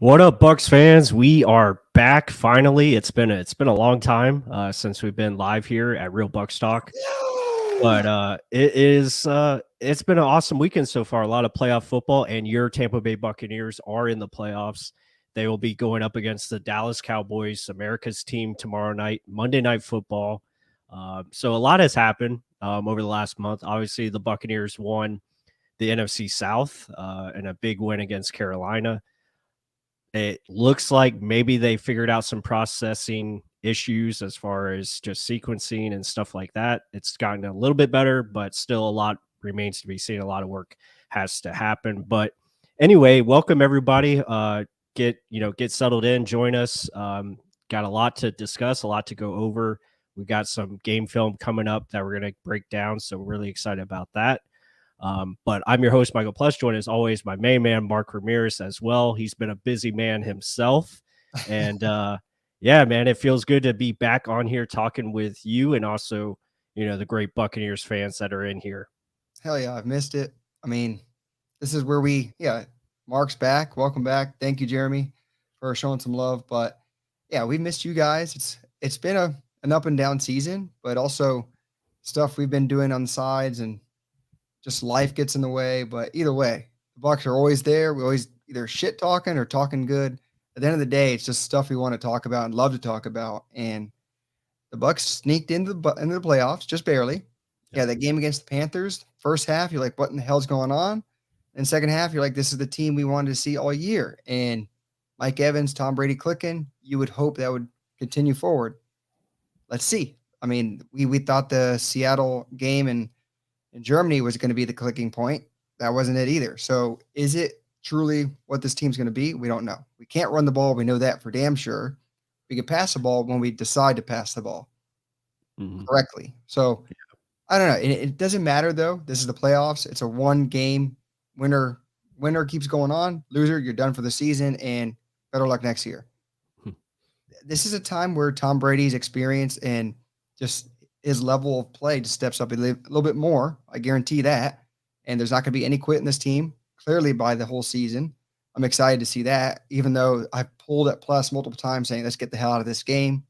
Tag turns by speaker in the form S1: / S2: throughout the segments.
S1: What up, Bucs fans? We are back finally. It's been a long time since we've been live here at Real Bucs Talk, but it's been an awesome weekend so far. A lot of playoff football, and your Tampa Bay Buccaneers are in the playoffs. They will be going up against the Dallas Cowboys, America's team, tomorrow night, Monday Night Football. So a lot has happened over the last month. Obviously, the Buccaneers won the NFC South in a big win against Carolina. It looks like maybe they figured out some processing issues as far as just sequencing and stuff like that. It's gotten a little bit better, but still a lot remains to be seen. A lot of work has to happen. But anyway, welcome everybody. Get settled in, join us. Got a lot to discuss, a lot to go over. We got some game film coming up that we're going to break down. So we're really excited about that. But I'm your host, Michael Plush, joined as always my main man, Mark Ramirez, as well. He's been a busy man himself. And yeah, man, it feels good to be back on here talking with you and also, the great Buccaneers fans that are in here.
S2: Hell yeah, I've missed it. I mean, this is where Mark's back. Welcome back. Thank you, Jeremy, for showing some love. But yeah, we missed you guys. It's been an up and down season, but also stuff we've been doing on the sides and just life gets in the way. But either way, the Bucs are always there. We always either shit talking or talking good. At the end of the day, it's just stuff we want to talk about and love to talk about. And the Bucs sneaked into the playoffs just barely. Yeah, that game against the Panthers, first half, you're like, what in the hell's going on? And second half, you're like, this is the team we wanted to see all year. And Mike Evans, Tom Brady clicking, you would hope that would continue forward. Let's see. I mean, we thought the Seattle game in Germany was going to be the clicking point. That wasn't it either. So is it truly what this team's going to be? We don't know. We can't run the ball. We know that for damn sure. We can pass the ball when we decide to pass the ball correctly. So I don't know. It doesn't matter though. This is the playoffs. It's a one game winner keeps going on. Loser, you're done for the season and better luck next year. This is a time where Tom Brady's experience and just his level of play just steps up a little bit more. I guarantee that. And there's not going to be any quit in this team clearly by the whole season. I'm excited to see that, even though I've pulled at plus multiple times saying, let's get the hell out of this game.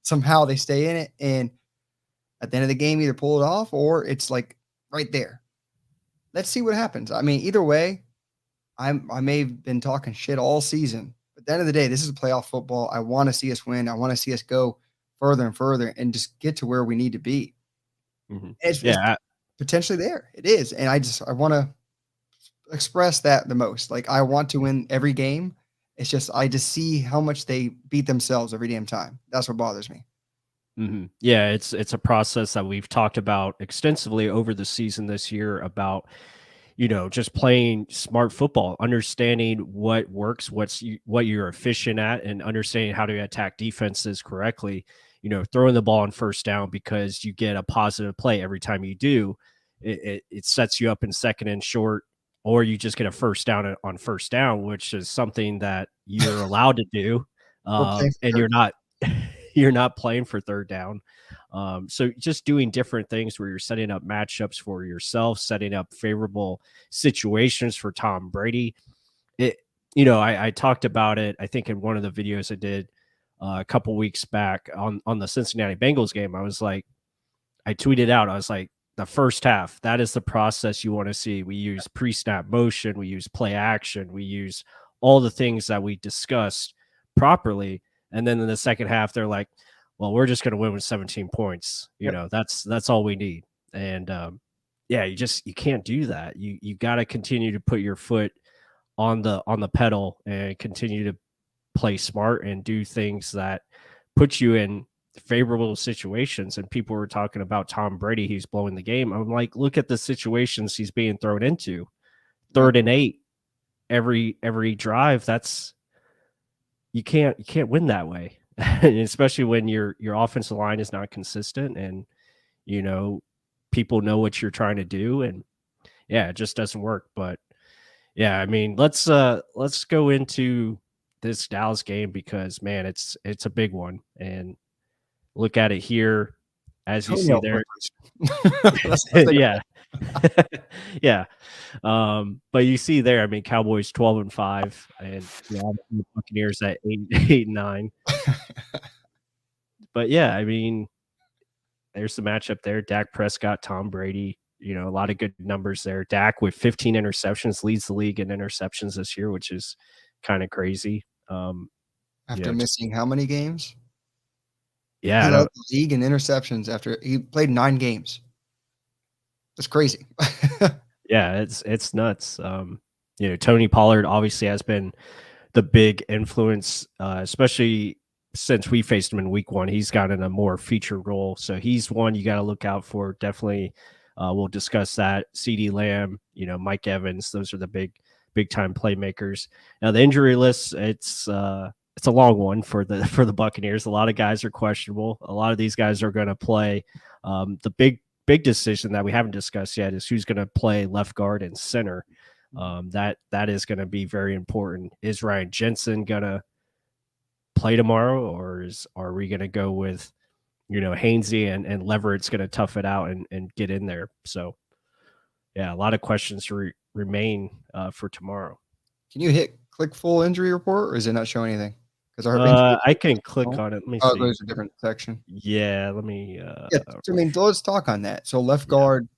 S2: Somehow they stay in it. And at the end of the game, either pull it off or it's like right there. Let's see what happens. I mean, either way, I may have been talking shit all season. But at the end of the day, this is playoff football. I want to see us win. I want to see us go further and further and just get to where we need to be. It's potentially there. It is. And I want to express that the most. Like, I want to win every game. It's just, I just see how much they beat themselves every damn time. That's what bothers me.
S1: Yeah, it's a process that we've talked about extensively over the season this year about, just playing smart football, understanding what works, what you're efficient at, and understanding how to attack defenses correctly. Throwing the ball on first down because you get a positive play every time you do. It sets you up in second and short, or you just get a first down on first down, which is something that you're allowed to do, and you're not playing for third down. So just doing different things where you're setting up matchups for yourself, setting up favorable situations for Tom Brady. I talked about it, I think in one of the videos I did a couple weeks back on the Cincinnati Bengals game. I tweeted out, I was like, the first half, that is the process you want to see. We use pre-snap motion, we use play action, we use all the things that we discussed properly. And then in the second half, they're like, well, we're just going to win with 17 points. That's all we need. And you can't do that. You got to continue to put your foot on the pedal and continue to play smart and do things that put you in favorable situations. And people were talking about Tom Brady, he's blowing the game. I'm like, look at the situations he's being thrown into. 3rd and 8 every drive. You can't win that way. Especially when your offensive line is not consistent and people know what you're trying to do, and it just doesn't work. But yeah, I mean, let's go into this Dallas game because, man, it's a big one. And look at it here as you see there. Yeah. But you see there, I mean, Cowboys 12-5, and obviously the Buccaneers at 8-9. But yeah, I mean, there's the matchup there. Dak Prescott, Tom Brady, a lot of good numbers there. Dak with 15 interceptions leads the league in interceptions this year, which is kind of crazy.
S2: After
S1: Just
S2: missing how many games?
S1: yeah,
S2: He
S1: I
S2: led
S1: don't.
S2: the league in interceptions after he played 9 games. That's crazy.
S1: Yeah, it's nuts. Tony Pollard obviously has been the big influence, especially since we faced him in week one. He's gotten a more feature role. So he's one you got to look out for. Definitely. We'll discuss that. CD Lamb, Mike Evans, those are the big time playmakers. Now the injury list, it's a long one for the for the Buccaneers. A lot of guys are questionable. A lot of these guys are going to play. The big decision that we haven't discussed yet is who's going to play left guard and center. That is going to be very important. Is Ryan Jensen going to play tomorrow, or are we going to go with Hainsey and Leverett's going to tough it out and get in there? So yeah, a lot of questions remain for tomorrow.
S2: Can you click full injury report, or is it not showing anything? Because our injury
S1: I can click on it. Let me
S2: oh, it
S1: see.
S2: goes to a different section.
S1: Yeah, let me.
S2: Yeah, I mean, let's talk on that. So left guard,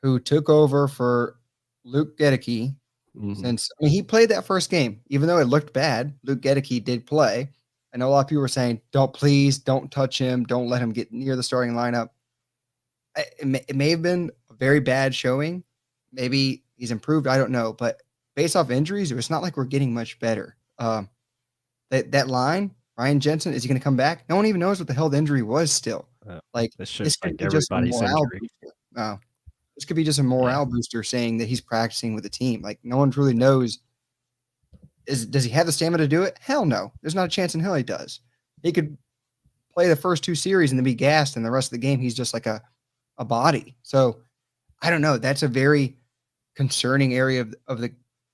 S2: who took over for Luke Gedeke, since I mean he played that first game, even though it looked bad. Luke Gedeke did play. I know a lot of people were saying, don't touch him, don't let him get near the starting lineup." It may have been a very bad showing. Maybe he's improved. I don't know, but based off injuries, it's not like we're getting much better. That line, Ryan Jensen, is he going to come back? No one even knows what the hell the injury was. Still, like
S1: this
S2: this
S1: shows
S2: could
S1: like
S2: be just a
S1: everybody's
S2: morale
S1: injury.
S2: booster. This could be just a morale booster saying that he's practicing with the team. Like no one really knows. Does he have the stamina to do it? Hell no. There's not a chance in hell he does. He could play the first 2 series and then be gassed, and the rest of the game he's just like a body. So I don't know. That's a very concerning area of the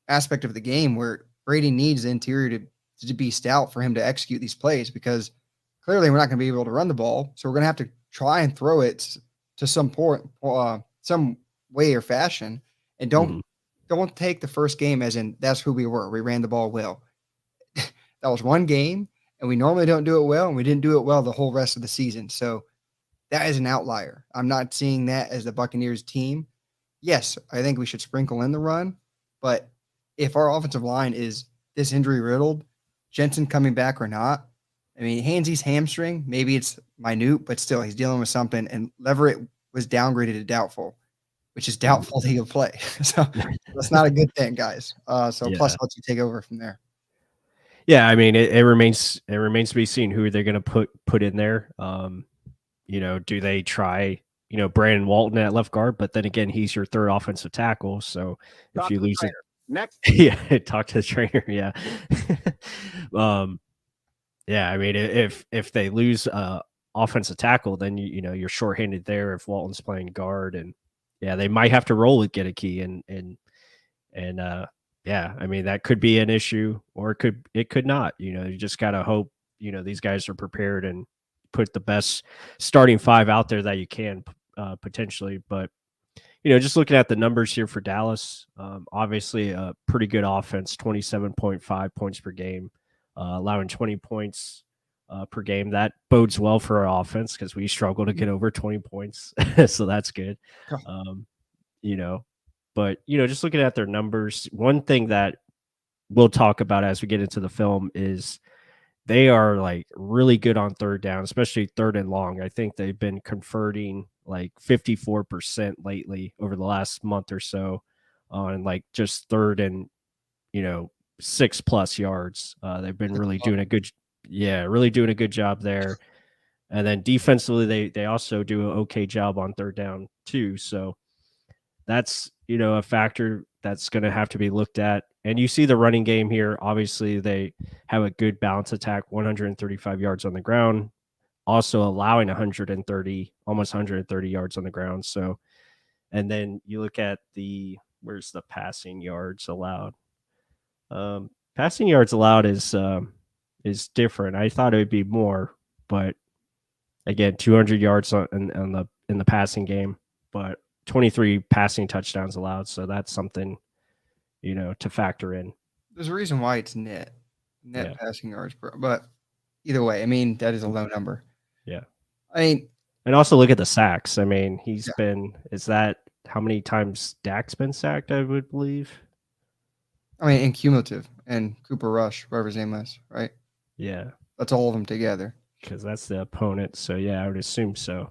S2: aspect of the game where Brady needs the interior to be stout for him to execute these plays, because clearly we're not going to be able to run the ball. So we're going to have to try and throw it to some point, some way or fashion, and don't take the first game as in that's who we were. We ran the ball well. That was one game, and we normally don't do it well, and we didn't do it well the whole rest of the season. So that is an outlier. I'm not seeing that as the Buccaneers team. Yes, I think we should sprinkle in the run, but if our offensive line is this injury riddled, Jensen coming back or not, I mean, Hainsey's hamstring, maybe it's minute, but still he's dealing with something, and Leverett was downgraded to doubtful, which is doubtful he'll play. So that's not a good thing, guys. So plus I'll let you take over from there.
S1: Yeah, I mean, it remains to be seen who they're going to put in there. Do they try, Brandon Walton at left guard? But then again, he's your third offensive tackle. So if you lose it,
S2: next,
S1: yeah, talk to the trainer. Yeah, yeah. I mean, if they lose offensive tackle, then you're shorthanded there if Walton's playing guard, and yeah, they might have to roll with Gedeke and yeah, I mean that could be an issue, or it could not. You just gotta hope these guys are prepared and put the best starting 5 out there that you can potentially. But just looking at the numbers here for Dallas, obviously a pretty good offense, 27.5 points per game, allowing 20 points per game. That bodes well for our offense because we struggle to get over 20 points, so that's good. You know, but just looking at their numbers, one thing that we'll talk about as we get into the film is they are like really good on third down, especially third and long. I think they've been converting like 54% lately over the last month or so on like just third and 6+ yards. They've been really doing a good job there. And then defensively, they also do an okay job on third down too. So that's a factor that's going to have to be looked at. And you see the running game here. Obviously, they have a good balance attack, 135 yards on the ground, also allowing almost 130 yards on the ground. So, and then you look at where's the passing yards allowed? Passing yards allowed is different. I thought it would be more, but again, 200 yards in the passing game, but 23 passing touchdowns allowed. So that's something, to factor in.
S2: There's a reason why it's net
S1: Yeah.
S2: passing yards per, but either way, I mean, that is a low number.
S1: Yeah.
S2: I mean,
S1: And also look at the sacks. I mean,
S2: yeah.
S1: is that how many times Dak's been sacked, I would believe?
S2: I mean, and cumulative and Cooper Rush, whatever his name is, right?
S1: Yeah.
S2: That's all of them together.
S1: Because that's the opponent. So, yeah, I would assume so.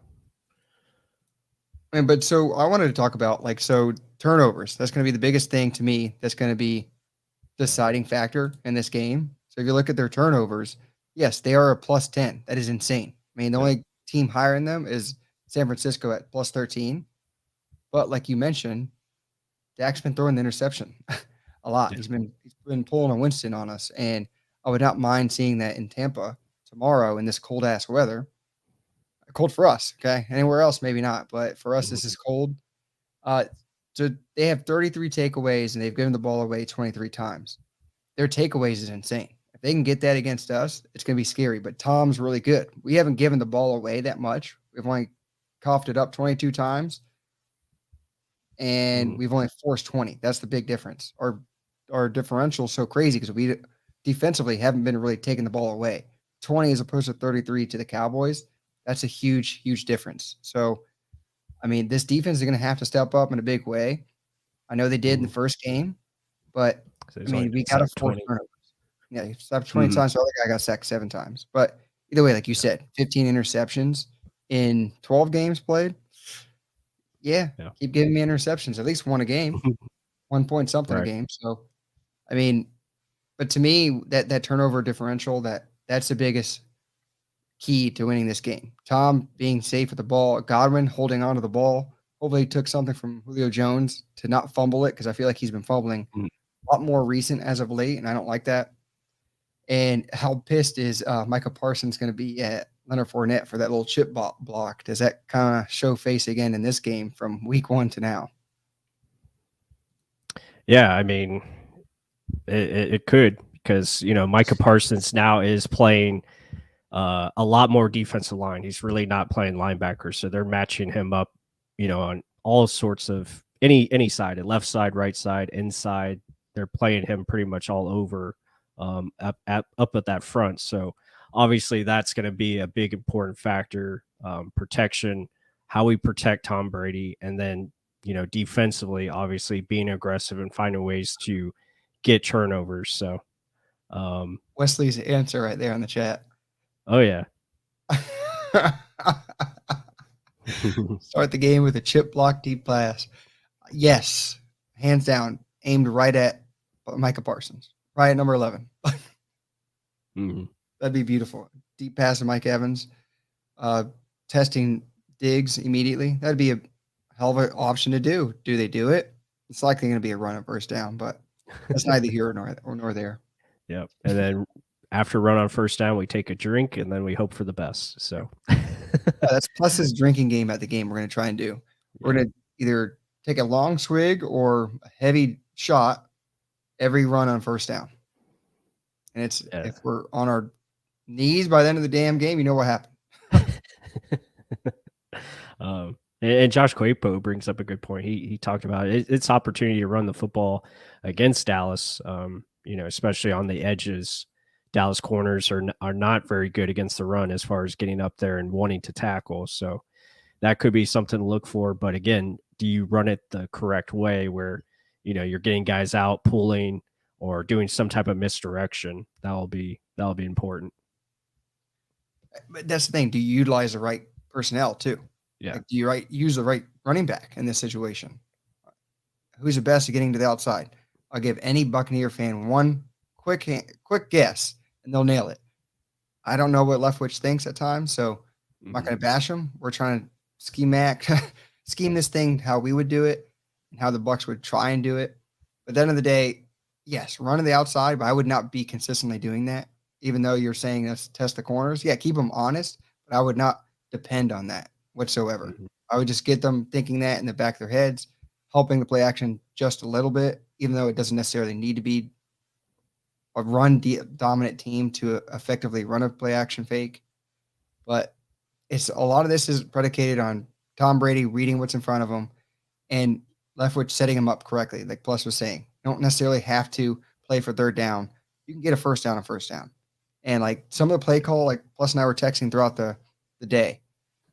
S2: But so I wanted to talk about so turnovers. That's going to be the biggest thing to me. That's going to be deciding factor in this game. So if you look at their turnovers, yes, they are a plus 10. That is insane. I mean, the only team higher than them is San Francisco at plus 13. But like you mentioned, Dak's been throwing the interception a lot.
S1: Yeah.
S2: He's been pulling a Winston on us, and I would not mind seeing that in Tampa tomorrow in this cold ass weather. Cold for us, okay? Anywhere else, maybe not, but for us, this is cold. Uh, so they have 33 takeaways, and they've given the ball away 23 times. Their takeaways is insane. If they can get that against us, it's going to be scary. But Tom's really good. We haven't given the ball away that much. We've only coughed it up 22 times, and we've only forced 20. That's the big difference. Our differential is so crazy because we defensively haven't been really taking the ball away. 20 as opposed to 33 to the Cowboys. That's a huge, huge difference. So, I mean, this defense is going to have to step up in a big way. I know they did in the first game, but I mean, we got to force turnovers. Yeah, he stopped 20 times. The other guy got sacked 7 times. But either way, like you said, 15 interceptions in 12 games played. Yeah, keep giving me interceptions. At least one a game, 1 point something a game. So, I mean, but to me, that turnover differential, that's the biggest key to winning this game. Tom being safe with the ball, Godwin holding on to the ball. Hopefully, he took something from Julio Jones to not fumble it because I feel like he's been fumbling a lot more recent as of late, and I don't like that. And how pissed is Micah Parsons going to be at Leonard Fournette for that little chip block? Does that kind of show face again in this game from week 1 to now?
S1: Yeah, I mean, it could because, Micah Parsons now is playing a lot more defensive line. He's really not playing linebacker, so they're matching him up, on all sorts of any side, left side, right side, inside. They're playing him pretty much all over up at that front. So obviously that's going to be a big important factor. Protection, how we protect Tom Brady, and then defensively, obviously being aggressive and finding ways to get turnovers. So
S2: Wesley's answer right there in the chat.
S1: Oh yeah.
S2: Start the game with a chip block deep pass. Yes, hands down, aimed right at Micah Parsons, right at number 11. That'd be beautiful. Deep pass to Mike Evans, testing Diggs immediately. That'd be a hell of an option to do. Do they do it? It's likely going to be a run at first down, but that's neither here nor there.
S1: Yep. And then after run on first down, we take a drink and then we hope for the best. So
S2: that's plus his drinking game at the game. We're going to try and do. We're going to either take a long swig or a heavy shot every run on first down. And it's if we're on our knees by the end of the damn game, you know what happened.
S1: And Josh Quapo brings up a good point. He talked about it's opportunity to run the football against Dallas. Especially on the edges. Dallas corners are not very good against the run as far as getting up there and wanting to tackle. So that could be something to look for. But again, do you run it the correct way where, you're getting guys out pulling or doing some type of misdirection? That'll be important.
S2: But that's the thing. Do you utilize the right personnel too?
S1: Yeah.
S2: Like, do you use the right running back in this situation? Who's the best at getting to the outside? I'll give any Buccaneer fan one quick guess, and they'll nail it. I don't know what Leftwich thinks at times, so I'm not going to bash them. We're trying to scheme this thing how we would do it and how the Bucs would try and do it. But at the end of the day, yes, running the outside, but I would not be consistently doing that. Even though you're saying let's test the corners, yeah, keep them honest, but I would not depend on that whatsoever. I would just get them thinking that in the back of their heads, helping the play action just a little bit, even though it doesn't necessarily need to be a run dominant team to effectively run a play action fake. But it's a lot of this is predicated on Tom Brady reading what's in front of him and Leftwich setting him up correctly, like Plus was saying. You don't necessarily have to play for third down. You can get a first down. And like some of the play call, like Plus and I were texting throughout the day.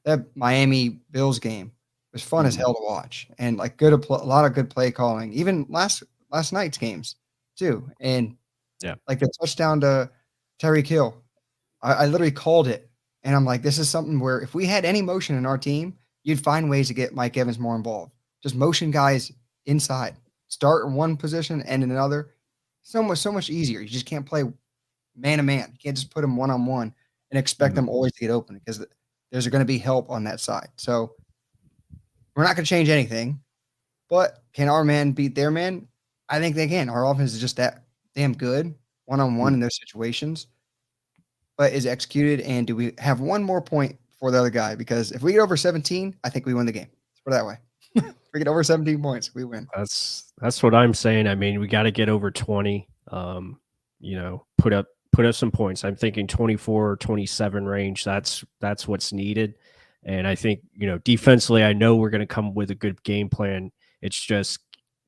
S2: That Miami Bills game was fun as
S1: Mhm.
S2: hell to watch, and like a lot of good play calling. Even last night's games too, and
S1: Yeah.
S2: like the touchdown to Tyreek Hill, I literally called it, and I'm like, this is something where if we had any motion in our team, you'd find ways to get Mike Evans more involved. Just motion guys inside, start in one position and in another. So much easier. You just can't play man to man. You can't just put them one on one and expect
S1: Mhm.
S2: them always to get open because there's going to be help on that side. So we're not going to change anything. But can our man beat their man? I think they can. Our offense is just that damn good one on one
S1: Mm.
S2: in those situations, but is executed. And do we have one more point for the other guy? Because if we get over 17, I think we win the game. Let's put it that way. If we get over 17 points, we win.
S1: That's what I'm saying. I mean, we got to get over 20. Put up some points. I'm thinking 24 or 27 range. That's what's needed. And I think, defensively, I know we're going to come with a good game plan. It's just,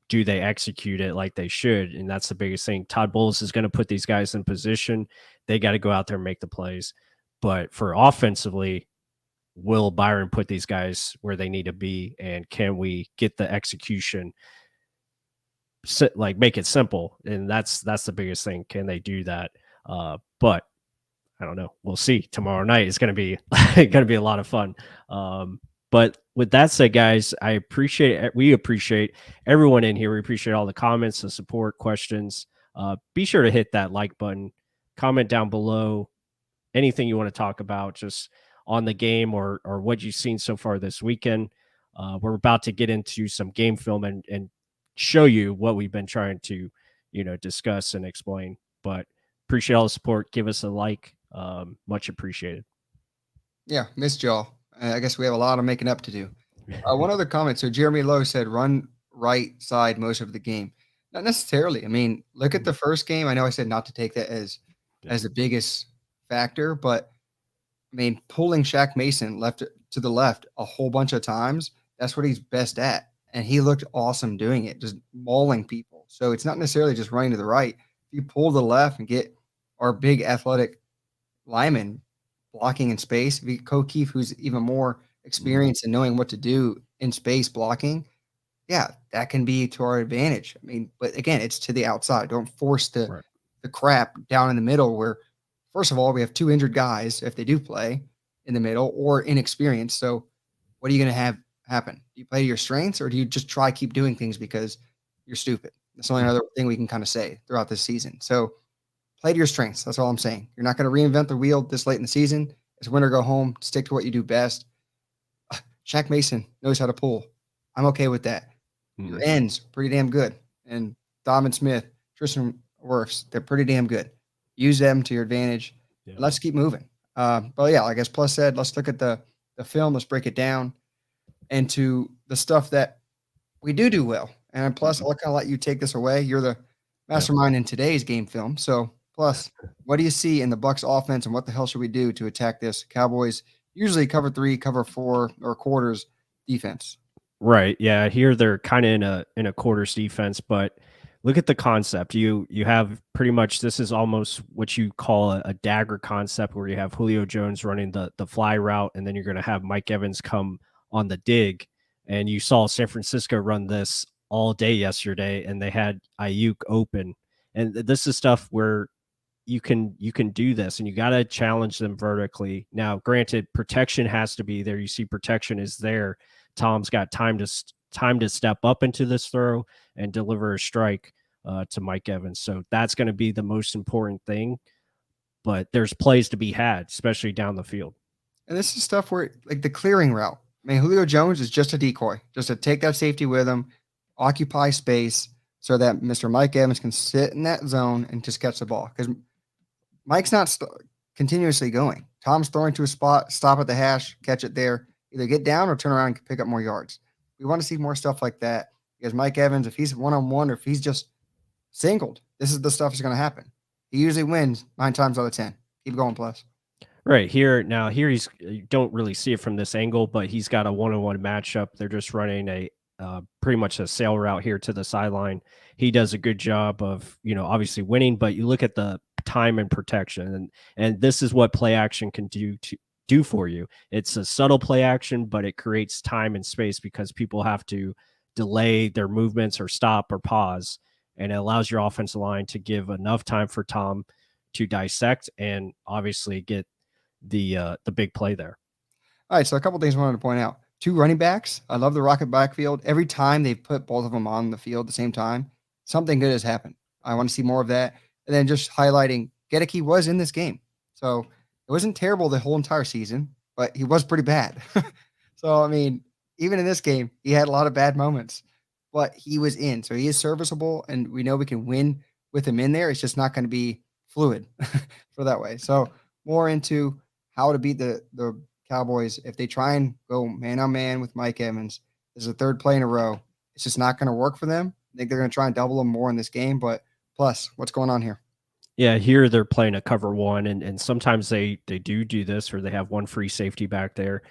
S1: do they execute it like they should? And that's the biggest thing. Todd Bowles is going to put these guys in position. They got to go out there and make the plays. But for offensively, will Byron put these guys where they need to be? And can we get the execution, like make it simple? And that's the biggest thing. Can they do that? But I don't know. We'll see. Tomorrow night is going to be going to be a lot of fun. But with that said, guys, we appreciate everyone in here. We appreciate all the comments, the support, questions. Be sure to hit that like button, comment down below anything you want to talk about, just on the game or what you've seen so far this weekend. We're about to get into some game film and show you what we've been trying to, discuss and explain. But appreciate all the support. Give us a like. Much appreciated.
S2: Yeah, missed y'all. I guess we have a lot of making up to do. One other comment. So Jeremy Lowe said run right side most of the game. Not necessarily. I mean, look at the first game. I know I said not to take that
S1: Yeah.
S2: as the biggest factor, but I mean, pulling Shaq Mason left to the left a whole bunch of times, that's what he's best at. And he looked awesome doing it, just mauling people. So it's not necessarily just running to the right. If you pull to the left and get our big athletic lineman blocking in space, if you get Keefe, who's even more
S1: Mhm.
S2: experienced in knowing what to do in space blocking, yeah, that can be to our advantage. I mean, but again, it's to the outside. Don't force
S1: Right.
S2: the crap down in the middle where first of all, we have two injured guys if they do play in the middle or inexperienced. So what are you going to have happen? Do you play to your strengths or do you just try keep doing things because you're stupid? That's the only other thing we can kind of say throughout this season. So play to your strengths. That's all I'm saying. You're not going to reinvent the wheel this late in the season. It's win or go home. Stick to what you do best. Shaq Mason knows how to pull. I'm okay with that. Your
S1: Mhm.
S2: ends pretty damn good, and Donovan Smith, Tristan Wirfs, they're pretty damn good. Use them to your advantage.
S1: Yeah.
S2: And let's keep moving. But yeah, like as Plus said, let's look at the film. Let's break it down into the stuff that we do well. And Plus,
S1: Mhm.
S2: I'll kind of let you take this away. You're the
S1: Yeah.
S2: mastermind in today's game film. So Plus, what do you see in the Bucs offense, and what the hell should we do to attack this Cowboys? Usually cover 3, cover 4, or quarters defense.
S1: Right. Yeah. I hear they're kind of in a quarters defense, but look at the concept. You have pretty much, this is almost what you call a dagger concept, where you have Julio Jones running the fly route, and then you're going to have Mike Evans come on the dig. And you saw San Francisco run this all day yesterday, and they had Ayuk open. And this is stuff where you can do this, and you got to challenge them vertically. Now, granted, protection has to be there. You see protection is there. Tom's got time to step up into this throw and deliver a strike to Mike Evans. So that's going to be the most important thing. But there's plays to be had, especially down the field.
S2: And this is stuff where, like the clearing route. I mean, Julio Jones is just a decoy, just to take that safety with him, occupy space so that Mr. Mike Evans can sit in that zone and just catch the ball. Because Mike's not continuously going. Tom's throwing to a spot, stop at the hash, catch it there, either get down or turn around and pick up more yards. We want to see more stuff like that because Mike Evans, if he's one on one or if he's just singled, this is the stuff that's going to happen. He usually wins 9 times out of 10. Keep going, Plus.
S1: Right here, now here, you don't really see it from this angle, but he's got a one-on-one matchup. They're just running pretty much a sail route here to the sideline. He does a good job of, obviously winning, but you look at the time and protection, and this is what play action can do for you. It's a subtle play action, but it creates time and space because people have to delay their movements or stop or pause, and it allows your offensive line to give enough time for Tom to dissect and obviously get the big play there.
S2: All right, so a couple things I wanted to point out. 2 running backs. I love the rocket backfield. Every time they've put both of them on the field at the same time, something good has happened. I want to see more of that. And then just highlighting Gedeke was in this game. So it wasn't terrible the whole entire season, but he was pretty bad. So, I mean, even in this game, he had a lot of bad moments, but he was in. So he is serviceable, and we know we can win with him in there. It's just not going to be fluid for that way. So more into how to beat the Cowboys. If they try and go man on man with Mike Evans, this is the 3rd play in a row. It's just not going to work for them. I think they're going to try and double them more in this game. But plus, what's going on here?
S1: Yeah, here they're playing a cover 1, and sometimes they do this, or they have one free safety back there.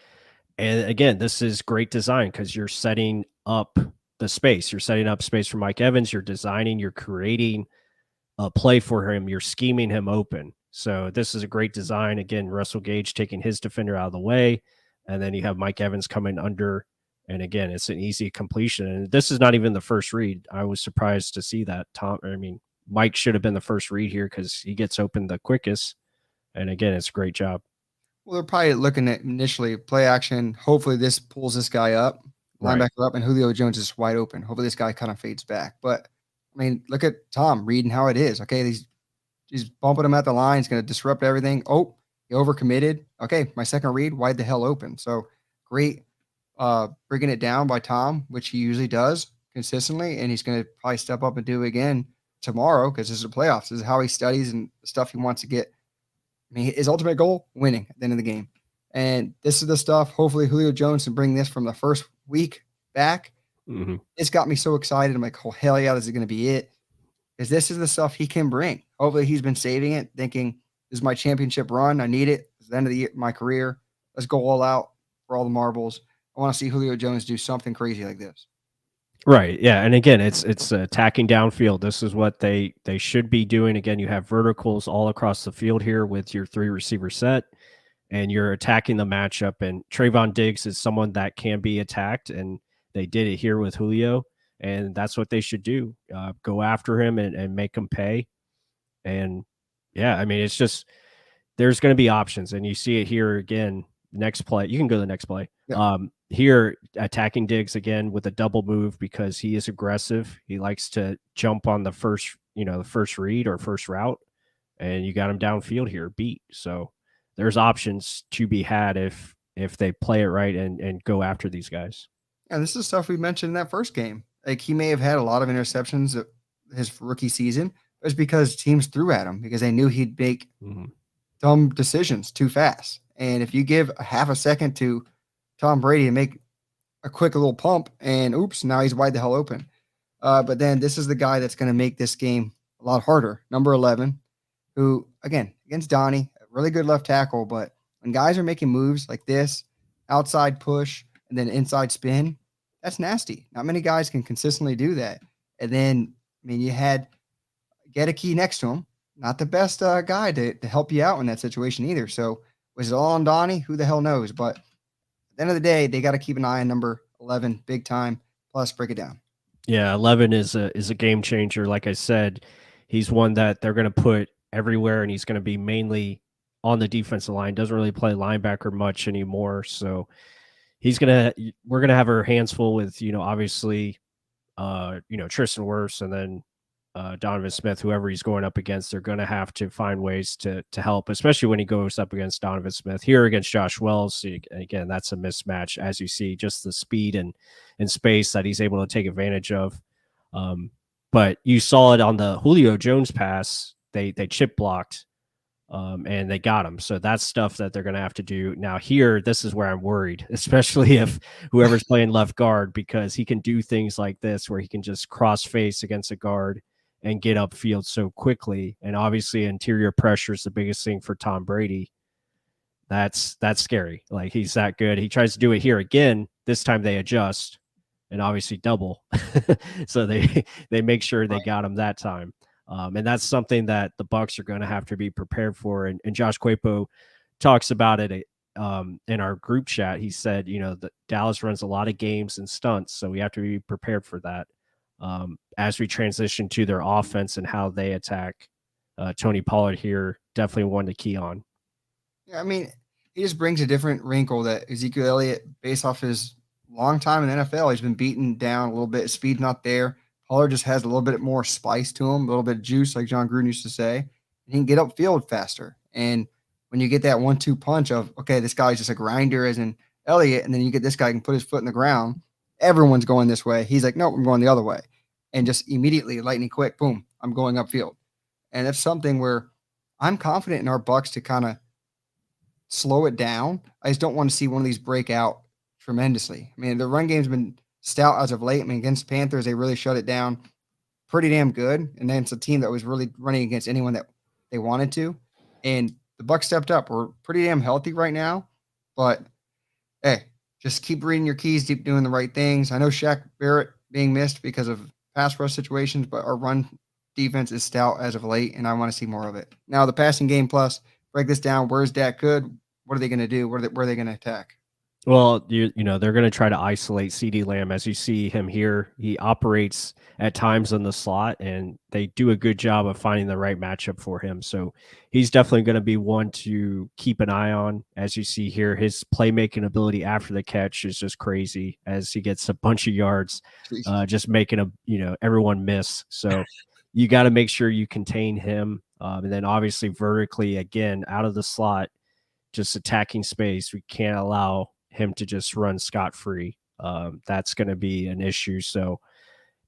S1: And again, this is great design because you're setting up the space. You're setting up space for Mike Evans. You're designing, you're creating a play for him. You're scheming him open. So this is a great design. Again, Russell Gage taking his defender out of the way, and then you have Mike Evans coming under. And again, it's an easy completion. And this is not even the first read. I was surprised to see that. Mike should have been the first read here because he gets open the quickest. And again, it's a great job.
S2: Well, they're probably looking at initially play action. Hopefully, this pulls this guy up, linebacker up, and Julio Jones is wide open. Hopefully, this guy kind of fades back. But I mean, look at Tom reading how it is. Okay, he's bumping him at the line. He's going to disrupt everything. Oh, he overcommitted. Okay, my second read, wide the hell open. So great, bringing it down by Tom, which he usually does consistently, and he's going to probably step up and do it again tomorrow because this is the playoffs. This is how he studies and the stuff he wants to get. I mean, his ultimate goal, winning at the end of the game. And this is the stuff, hopefully Julio Jones can bring this from the first week back.
S1: Mm-hmm.
S2: It's got me so excited. I'm like, oh, hell yeah, this is going to be it. Because this is the stuff he can bring. Hopefully he's been saving it, thinking, this is my championship run. I need it. It's the end of the year, my career. Let's go all out for all the marbles. I want to see Julio Jones do something crazy like this.
S1: Right. Yeah. And again, it's attacking downfield. This is what they should be doing. Again, you have verticals all across the field here with your 3 receiver set, and you're attacking the matchup. And Trayvon Diggs is someone that can be attacked, and they did it here with Julio, and that's what they should do. Go after him and make him pay. And yeah, I mean, it's just, there's going to be options, and you see it here again. Next play, you can go to the next play.
S2: Yeah.
S1: Here, attacking Diggs again with a double move because he is aggressive. He likes to jump on the first read or first route, and you got him downfield here, beat. So there's options to be had if they play it right and go after these guys.
S2: And this is stuff we mentioned in that first game. Like, he may have had a lot of interceptions his rookie season, but it's because teams threw at him because they knew he'd make dumb decisions too fast. And if you give a half a second to Tom Brady to make a quick little pump, and oops, now he's wide the hell open. But then this is the guy that's going to make this game a lot harder. Number 11, who, again, against Donnie, a really good left tackle. But when guys are making moves like this, outside push and then inside spin, that's nasty. Not many guys can consistently do that. And then, I mean, you had Gedeke next to him. Not the best guy to help you out in that situation either. So was it all on Donnie? Who the hell knows? But at the end of the day, they got to keep an eye on number 11 big time. Plus, break it down.
S1: Yeah, 11 is a game changer. Like I said, he's one that they're going to put everywhere, and he's going to be mainly on the defensive line. Doesn't really play linebacker much anymore. So we're going to have our hands full with, obviously, Tristan Wirfs, and then Donovan Smith, whoever he's going up against. They're going to have to find ways to help, especially when he goes up against Donovan Smith. Here against Josh Wells, again, that's a mismatch, as you see, just the speed and space that he's able to take advantage of. But you saw it on the Julio Jones pass. They chip blocked, and they got him. So that's stuff that they're going to have to do. Now here, this is where I'm worried, especially if whoever's playing left guard, because he can do things like this where he can just cross face against a guard and get upfield so quickly. And obviously interior pressure is the biggest thing for Tom Brady. That's scary. Like, he's that good. He tries to do it here again. This time they adjust, and obviously double. So they make sure they got him that time. And that's something that the Bucs are going to have to be prepared for. And Josh Quapo talks about it in our group chat. He said, that Dallas runs a lot of games and stunts, so we have to be prepared for that as we transition to their offense and how they attack. Tony Pollard here, definitely one to key on.
S2: Yeah, I mean, he just brings a different wrinkle that Ezekiel Elliott, based off his long time in the NFL, he's been beaten down a little bit. Speed not there. Pollard just has a little bit more spice to him, a little bit of juice, like John Gruden used to say. He can get upfield faster. And when you get that 1-2 punch of, okay, this guy's just a grinder as in Elliott, and then you get this guy who can put his foot in the ground, everyone's going this way. He's like, nope, I'm going the other way. And just immediately, lightning quick, boom, I'm going upfield. And that's something where I'm confident in our Bucs to kind of slow it down. I just don't want to see one of these break out tremendously. I mean, the run game's been stout as of late. I mean, against Panthers, they really shut it down pretty damn good. And then it's a team that was really running against anyone that they wanted to. And the Bucs stepped up. We're pretty damn healthy right now. But hey, just keep reading your keys, keep doing the right things. I know Shaq Barrett being missed because of pass rush situations, but our run defense is stout as of late, and I want to see more of it. Now, the passing game plus, break this down. Where's Dak good? What are they going to do? Where are they going to attack?
S1: Well, they're going to try to isolate CD Lamb. As you see him here, he operates at times in the slot, and they do a good job of finding the right matchup for him. So he's definitely going to be one to keep an eye on. As you see here, his playmaking ability after the catch is just crazy as he gets a bunch of yards, just making everyone miss. So you got to make sure you contain him. And then obviously vertically, again, out of the slot, just attacking space. We can't allow him to just run scot-free. That's going to be an issue. So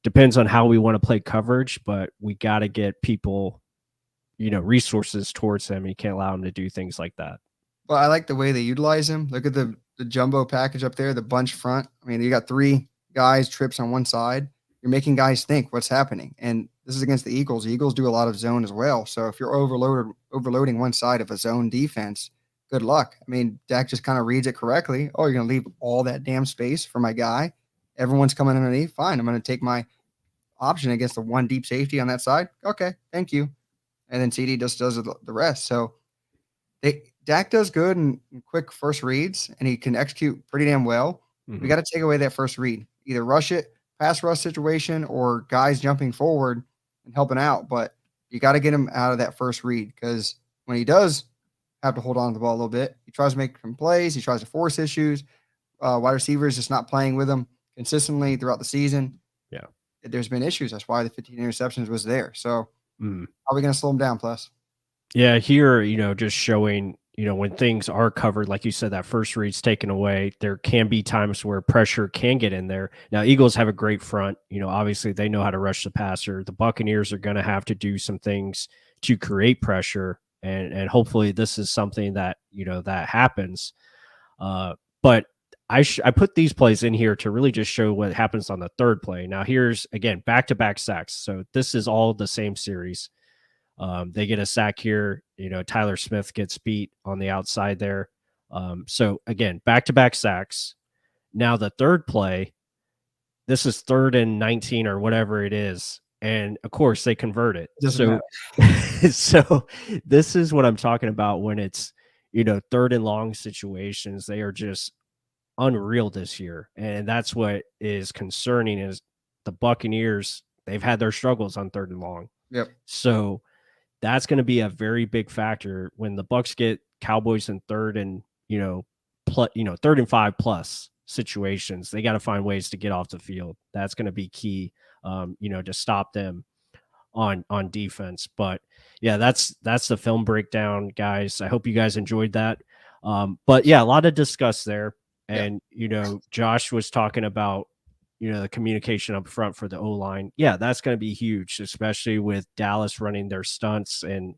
S1: depends on how we want to play coverage, but we got to get people, resources towards him. You can't allow him to do things like that.
S2: Well, I like the way they utilize him. Look at the jumbo package up there, the bunch front. I mean, you got 3 guys, trips on one side. You're making guys think what's happening. And this is against the Eagles. The Eagles do a lot of zone as well. So if you're overloading one side of a zone defense, good luck. I mean, Dak just kind of reads it correctly. Oh, you're going to leave all that damn space for my guy. Everyone's coming underneath. Fine. I'm going to take my option against the one deep safety on that side. Okay. Thank you. And then CD just does the rest. So Dak does good in quick first reads, and he can execute pretty damn well. Mm-hmm. We got to take away that first read. Either rush it, pass rush situation, or guys jumping forward and helping out. But you got to get him out of that first read, because when he does have to hold on to the ball a little bit, he tries to make some plays. He tries to force issues. Wide receivers just not playing with him consistently throughout the season.
S1: Yeah.
S2: There's been issues. That's why the 15 interceptions was there. So how are we going to slow him down, Plus?
S1: Yeah, here, just showing, when things are covered, like you said, that first read's taken away, there can be times where pressure can get in there. Now, Eagles have a great front. Obviously they know how to rush the passer. The Buccaneers are going to have to do some things to create pressure, and hopefully this is something that, that happens. But I put these plays in here to really just show what happens on the third play. Now, here's, again, back-to-back sacks. So this is all the same series. They get a sack here. Tyler Smith gets beat on the outside there. So again, back-to-back sacks. Now the third play, this is 3rd and 19 or whatever it is. And of course they convert it. So this is what I'm talking about when it's, 3rd and long situations. They are just unreal this year. And that's what is concerning is the Buccaneers, they've had their struggles on 3rd and long.
S2: Yep.
S1: So that's going to be a very big factor when the Bucs get Cowboys in 3rd and 3rd and 5 plus situations. They got to find ways to get off the field. That's going to be key, to stop them on defense. But yeah, that's the film breakdown, guys. I hope you guys enjoyed that. But yeah, a lot to discuss there. And Josh was talking about the communication up front for the O-line. Yeah, that's going to be huge, especially with Dallas running their stunts and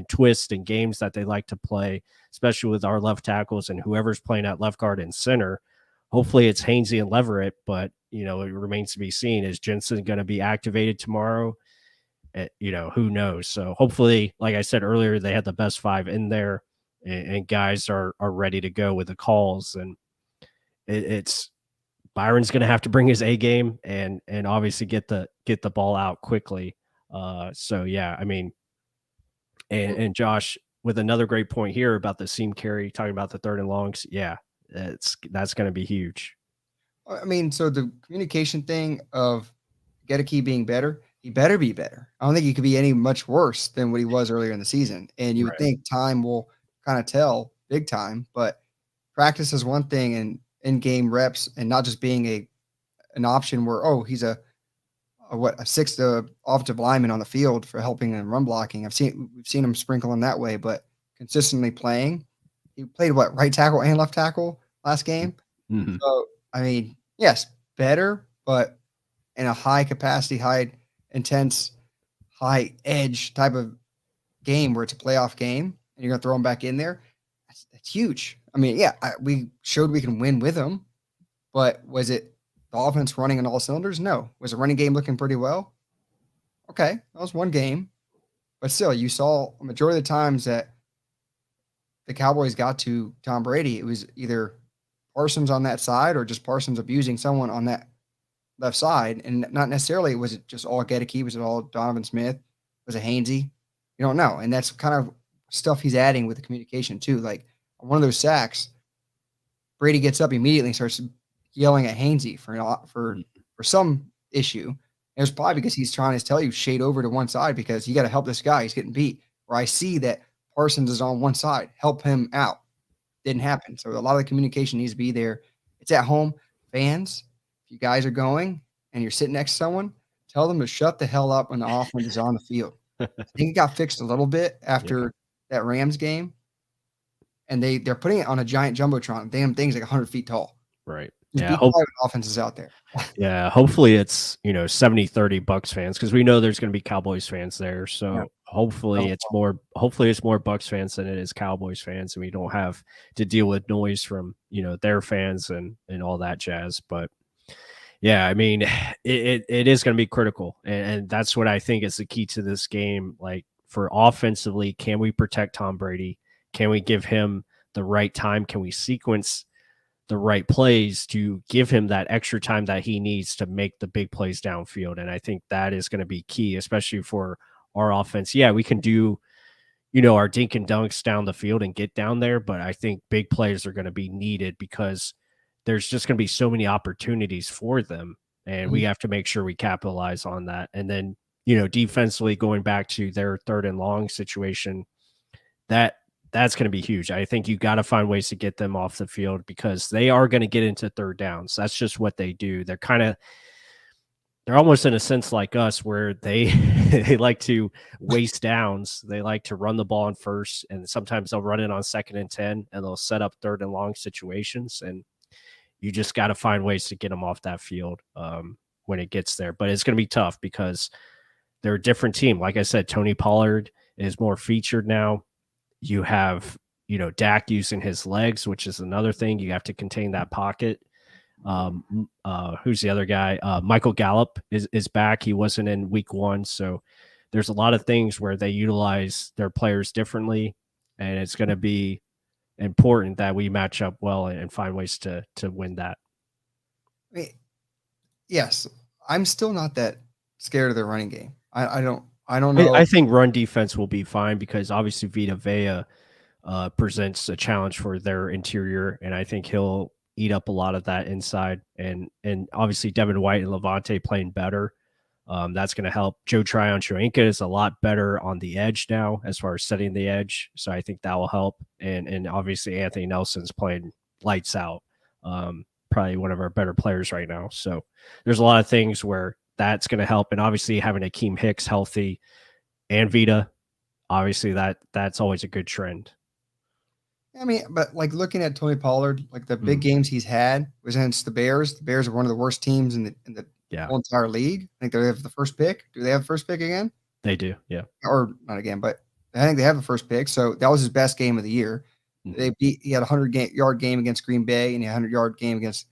S1: twists and games that they like to play, especially with our left tackles and whoever's playing at left guard and center. Hopefully it's Hainsey and Leverett, but it remains to be seen. Is Jensen going to be activated tomorrow? Who knows? So hopefully, like I said earlier, they had the best 5 in there, and guys are ready to go with the calls. And it's Byron's going to have to bring his A game and obviously get the ball out quickly. So yeah, I mean, and Josh with another great point here about the seam carry, talking about the third and longs. Yeah, that's going to be huge.
S2: I mean, so the communication thing of Gedeke being better, he better be better. I don't think he could be any much worse than what he was earlier in the season. And you would
S1: Right.
S2: think time will kind of tell big time, but practice is one thing and in-game reps and not just being an option where, oh, he's a sixth offensive lineman on the field for helping and run blocking. We've seen him sprinkle in that way, but consistently playing. He played what, right tackle and left tackle last game.
S1: Mm-hmm.
S2: So I mean, yes, better, but in a high capacity, high intense, high edge type of game where it's a playoff game and you're gonna throw him back in there. That's huge. I mean, yeah, we showed we can win with him, but was it the offense running on all cylinders? No. Was the running game looking pretty well? Okay, that was one game, but still, you saw a majority of the times that the Cowboys got to Tom Brady, it was either Parsons on that side or just Parsons abusing someone on that left side, and not necessarily was it just all Gedeke, was it all Donovan Smith, was it Hainsey? You don't know, and that's kind of stuff he's adding with the communication too. Like on one of those sacks, Brady gets up immediately and starts yelling at Hainsey for some issue. And it was probably because he's trying to tell you shade over to one side because you got to help this guy. He's getting beat. Or I see that Parsons is on one side. Help him out. Didn't happen. So a lot of the communication needs to be there. It's at home. Fans, if you guys are going and you're sitting next to someone, tell them to shut the hell up when the offense is on the field. I think it got fixed a little bit after that Rams game. And they're putting it on a giant jumbotron. Damn thing's like 100 feet tall.
S1: Right.
S2: Just
S1: Yeah.
S2: be quiet when offense is out there.
S1: Yeah. Hopefully it's, 70-30 Bucs fans because we know there's going to be Cowboys fans there. So
S2: Yeah.
S1: hopefully it's more Bucs fans than it is Cowboys fans. And we don't have to deal with noise from, their fans and all that jazz. But yeah, I mean, it is going to be critical. And that's what I think is the key to this game. Like for offensively, can we protect Tom Brady? Can we give him the right time? Can we sequence the right plays to give him that extra time that he needs to make the big plays downfield? And I think that is going to be key, especially for our offense. Yeah, we can do, our dink and dunks down the field and get down there, but I think big plays are going to be needed because there's just going to be so many opportunities for them. And we have to make sure we capitalize on that. And then, defensively going back to their third and long situation, that's going to be huge. I think you got to find ways to get them off the field because they are going to get into third downs. That's just what they do. They're almost in a sense like us where they they like to waste downs. They like to run the ball on first, and sometimes they'll run it on 2nd and 10, and they'll set up third and long situations. And you just got to find ways to get them off that field when it gets there. But it's going to be tough because they're a different team. Like I said, Tony Pollard is more featured now. You have, Dak using his legs, which is another thing. You have to contain that pocket. Who's the other guy? Michael Gallup is back. He wasn't in week 1. So there's a lot of things where they utilize their players differently. And it's going to be important that we match up well and find ways to win that.
S2: I mean, yes, I'm still not that scared of the running game. I don't know.
S1: I think run defense will be fine because obviously Vita Vea presents a challenge for their interior, and I think he'll eat up a lot of that inside. And obviously Devin White and Levante playing better. That's going to help. Joe Tryon-Shoyinka is a lot better on the edge now as far as setting the edge, so I think that will help. And obviously Anthony Nelson's playing lights out. Probably one of our better players right now. So there's a lot of things where that's going to help. And obviously having Akeem Hicks healthy and Vita, obviously that's always a good trend.
S2: I mean, but like looking at Tony Pollard, like the big games he's had was against the Bears. The Bears are one of the worst teams in the whole entire league. I think they have the first pick. Do they have the first pick again?
S1: They do, yeah.
S2: Or not again, but I think they have the first pick. So that was his best game of the year. He had a 100-yard game against Green Bay and a 100-yard game against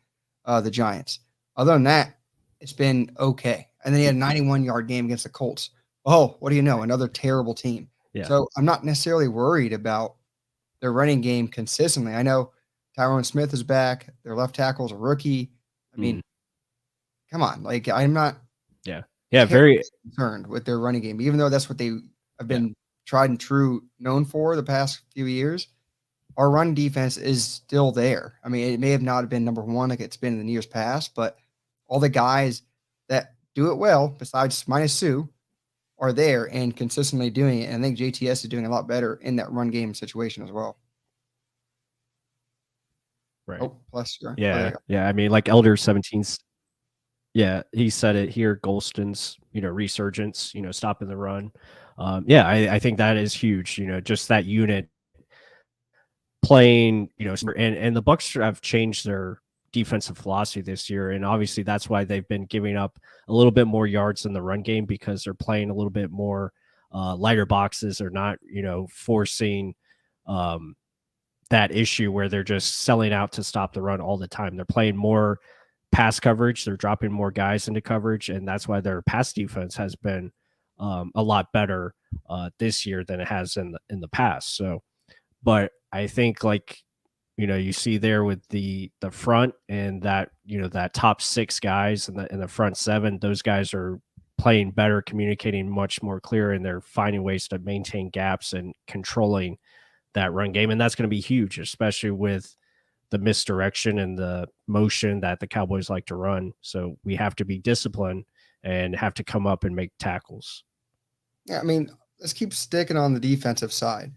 S2: the Giants. Other than that, it's been okay. And then he had a 91-yard game against the Colts. Oh, what do you know? Another terrible team.
S1: Yeah.
S2: So I'm not necessarily worried about their running game consistently. I know Tyrone Smith is back. Their left tackle is a rookie. I
S1: Mm,
S2: mean, come on. Like, I'm not
S1: yeah. Yeah,
S2: terribly
S1: very
S2: concerned with their running game, even though that's what they have
S1: yeah.
S2: been tried and true known for the past few years. Our run defense is still there. I mean, it may have not been number one like it's been in the years past, but all the guys that do it well, besides minus Sue, are there and consistently doing it. And I think JTS is doing a lot better in that run game situation as well.
S1: Right.
S2: Oh, plus, sure. Oh, there
S1: Yeah.
S2: you go.
S1: Yeah, I mean, like Elder 17's yeah, he said it here, Golston's, resurgence, stopping the run. Yeah, I think that is huge, just that unit playing, and the Bucs have changed their defensive philosophy this year, and obviously that's why they've been giving up a little bit more yards in the run game because they're playing a little bit more lighter boxes. They're not, forcing um, that issue where they're just selling out to stop the run all the time. They're playing more pass coverage. They're dropping more guys into coverage, and that's why their pass defense has been a lot better this year than it has in the past. So, but I think like you see there with the front and that that top six guys in the front seven, those guys are playing better, communicating much more clear, and they're finding ways to maintain gaps and controlling that run game, and that's going to be huge, especially with the misdirection and the motion that the Cowboys like to run. So we have to be disciplined and have to come up and make tackles.
S2: Yeah, I mean, let's keep sticking on the defensive side.
S1: Mhm.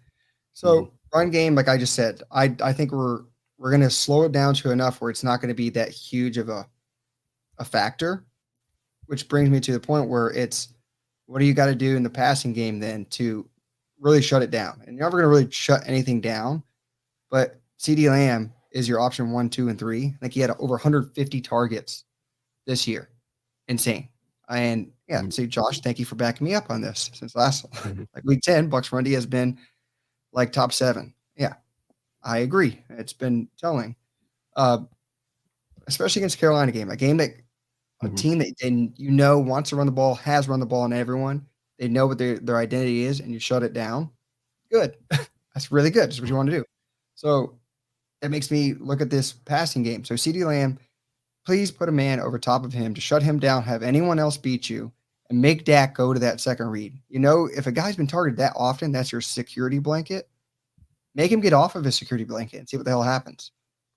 S2: So run game, like I just said, I think we're gonna slow it down to enough where it's not going to be that huge of a factor, which brings me to the point where it's what do you got to do in the passing game then to really shut it down? And you're never going to really shut anything down, but CD Lamb is your option 1, 2, and 3. Like he had over 150 targets this year. Insane. And yeah,
S1: Mhm.
S2: see, Josh, thank you for backing me up on this since last
S1: Mhm.
S2: like week 10, Bucks run D has been like top 7. Yeah, I agree. It's been telling. Uh, especially against Carolina game, a game that a
S1: Mhm.
S2: team that and wants to run the ball, has run the ball on everyone. They know what their identity is, and you shut it down. Good. That's really good. That's what you want to do. So that makes me look at this passing game. So CD Lamb, please put a man over top of him to shut him down, have anyone else beat you, and make Dak go to that second read. If a guy's been targeted that often, that's your security blanket. Make him get off of his security blanket and see what the hell happens.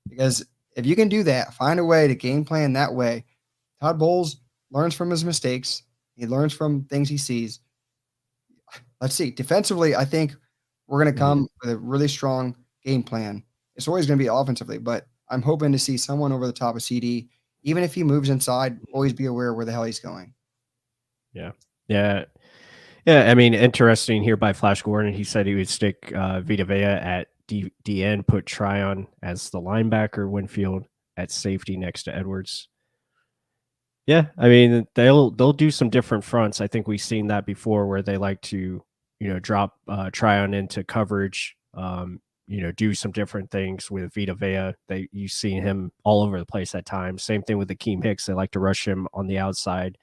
S2: Because if you can do that, find a way to game plan that way. Todd Bowles learns from his mistakes. He learns from things he sees. Let's see. Defensively, I think we're going to
S1: Mhm.
S2: come with a really strong game plan. It's always going to be offensively, but I'm hoping to see someone over the top of CD. Even if he moves inside, always be aware where the hell he's going.
S1: Yeah. Yeah. Yeah, I mean, interesting here by Flash Gordon. He said he would stick Vita Vea at DN, put Tryon as the linebacker, Winfield at safety next to Edwards. Yeah, I mean, they'll do some different fronts. I think we've seen that before where they like to, drop Tryon into coverage, do some different things with Vita Vea. You've seen him all over the place at times. Same thing with Akeem Hicks. They like to rush him on the outside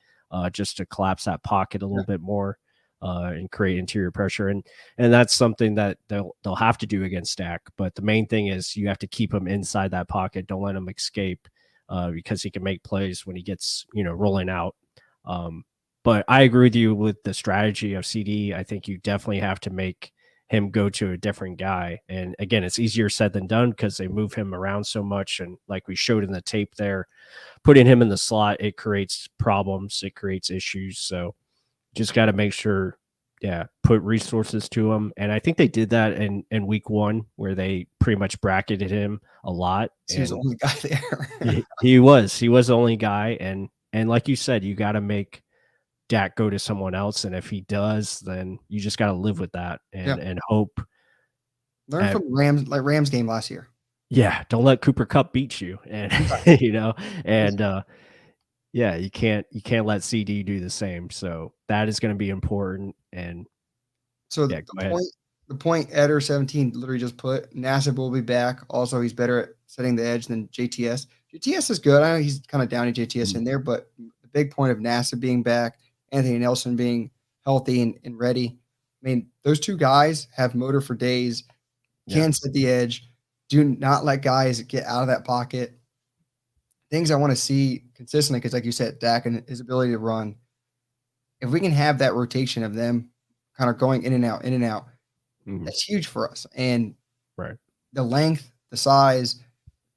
S1: just to collapse that pocket a little bit more and create interior pressure. And that's something that they'll have to do against Dak. But the main thing is you have to keep him inside that pocket. Don't let him escape because he can make plays when he gets rolling out. But I agree with you with the strategy of CD. I think you definitely have to make him go to a different guy. And again, it's easier said than done because they move him around so much. And like we showed in the tape there, putting him in the slot, it creates problems, it creates issues. So just got to make sure, yeah, put resources to him. And I think they did that in week 1 where they pretty much bracketed him a lot.
S2: He was the
S1: And
S2: only guy there.
S1: he was the only guy. And like you said, you got to make Dak go to someone else. And if he does, then you just got to live with that
S2: Yeah.
S1: and hope.
S2: Learn from Rams game last year.
S1: Yeah, don't let Cooper Cup beat you. And
S2: Exactly.
S1: and yeah, you can't let CD do the same. So that is going to be important. And
S2: So
S1: yeah, go ahead.
S2: the point Eder 17 literally just put, Nassib will be back. Also, he's better at setting the edge than JTS. JTS is good. I know he's kind of down at JTS
S1: Mhm.
S2: in there, but the big point of Nassib being back, Anthony Nelson being healthy and ready. I mean, those two guys have motor for days,
S1: Yeah.
S2: can set the edge. Do not let guys get out of that pocket. I things I want to see consistently, because like you said, Dak and his ability to run, if we can have that rotation of them kind of going in and out,
S1: Mhm.
S2: that's huge for us. And
S1: Right.
S2: the length, the size,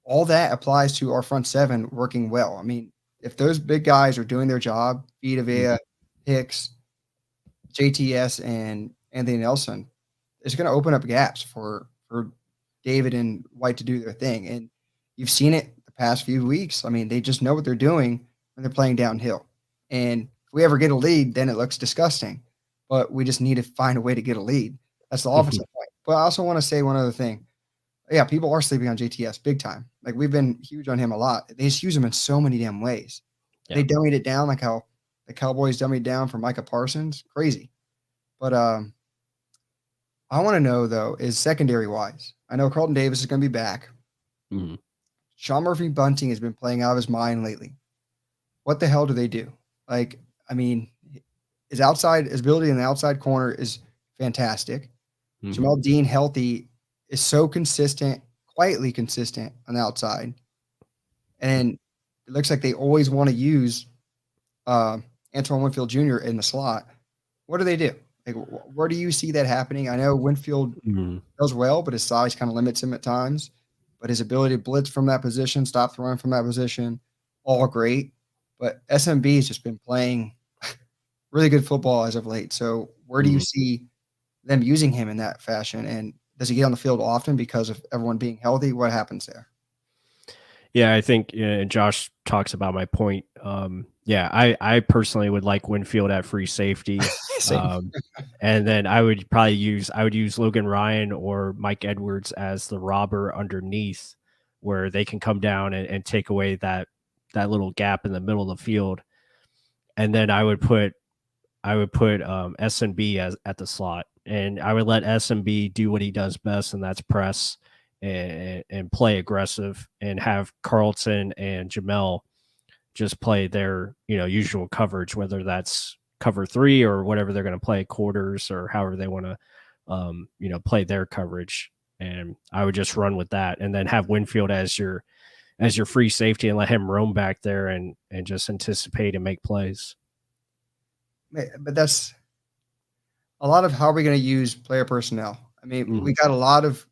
S2: all that applies to our front seven working well. I mean, if those big guys are doing their job,
S1: Mhm.
S2: Vita, Hicks, JTS, and Anthony Nelson, it's going to open up gaps for David and White to do their thing. And you've seen it the past few weeks. I mean, they just know what they're doing when they're playing downhill. And if we ever get a lead, then it looks disgusting. But we just need to find a way to get a lead. That's the
S1: Mhm.
S2: offensive point. But I also want to say one other thing. Yeah, people are sleeping on JTS big time. Like we've been huge on him a lot. They just use him in so many damn ways.
S1: Yeah.
S2: They dummied it down like how the Cowboys dummied down for Micah Parsons. Crazy. But I want to know though, is secondary wise. I know Carlton Davis is going to be back.
S1: Mhm.
S2: Sean Murphy Bunting has been playing out of his mind lately. What the hell do they do? Like, I mean, his ability in the outside corner is fantastic.
S1: Mhm.
S2: Jamal Dean healthy is so consistent, quietly consistent on the outside. And it looks like they always want to use Antoine Winfield Jr. in the slot. What do they do? Like, where do you see that happening? I know Winfield
S1: Mhm.
S2: does well, but his size kind of limits him at times. But his ability to blitz from that position, stop the run from that position, all great. But SMB has just been playing really good football as of late. So where do you
S1: Mhm.
S2: see them using him in that fashion? And does he get on the field often because of everyone being healthy? What happens there?
S1: Yeah, I think Josh talks about my point. Yeah, I personally would like Winfield at free safety.
S2: Same.
S1: Um, and then I would use Logan Ryan or Mike Edwards as the robber underneath, where they can come down and take away that little gap in the middle of the field. And then I would put SNB as at the slot, and I would let SNB do what he does best, and that's press and play aggressive, and have Carlton and Jamel just play their usual coverage, whether that's cover three or whatever they're going to play, quarters or however they want to play their coverage. And I would just run with that, and then have Winfield as your free safety and let him roam back there and just anticipate and make plays.
S2: But that's a lot of how are we going to use player personnel. I mean,
S1: Hmm.
S2: we got a lot of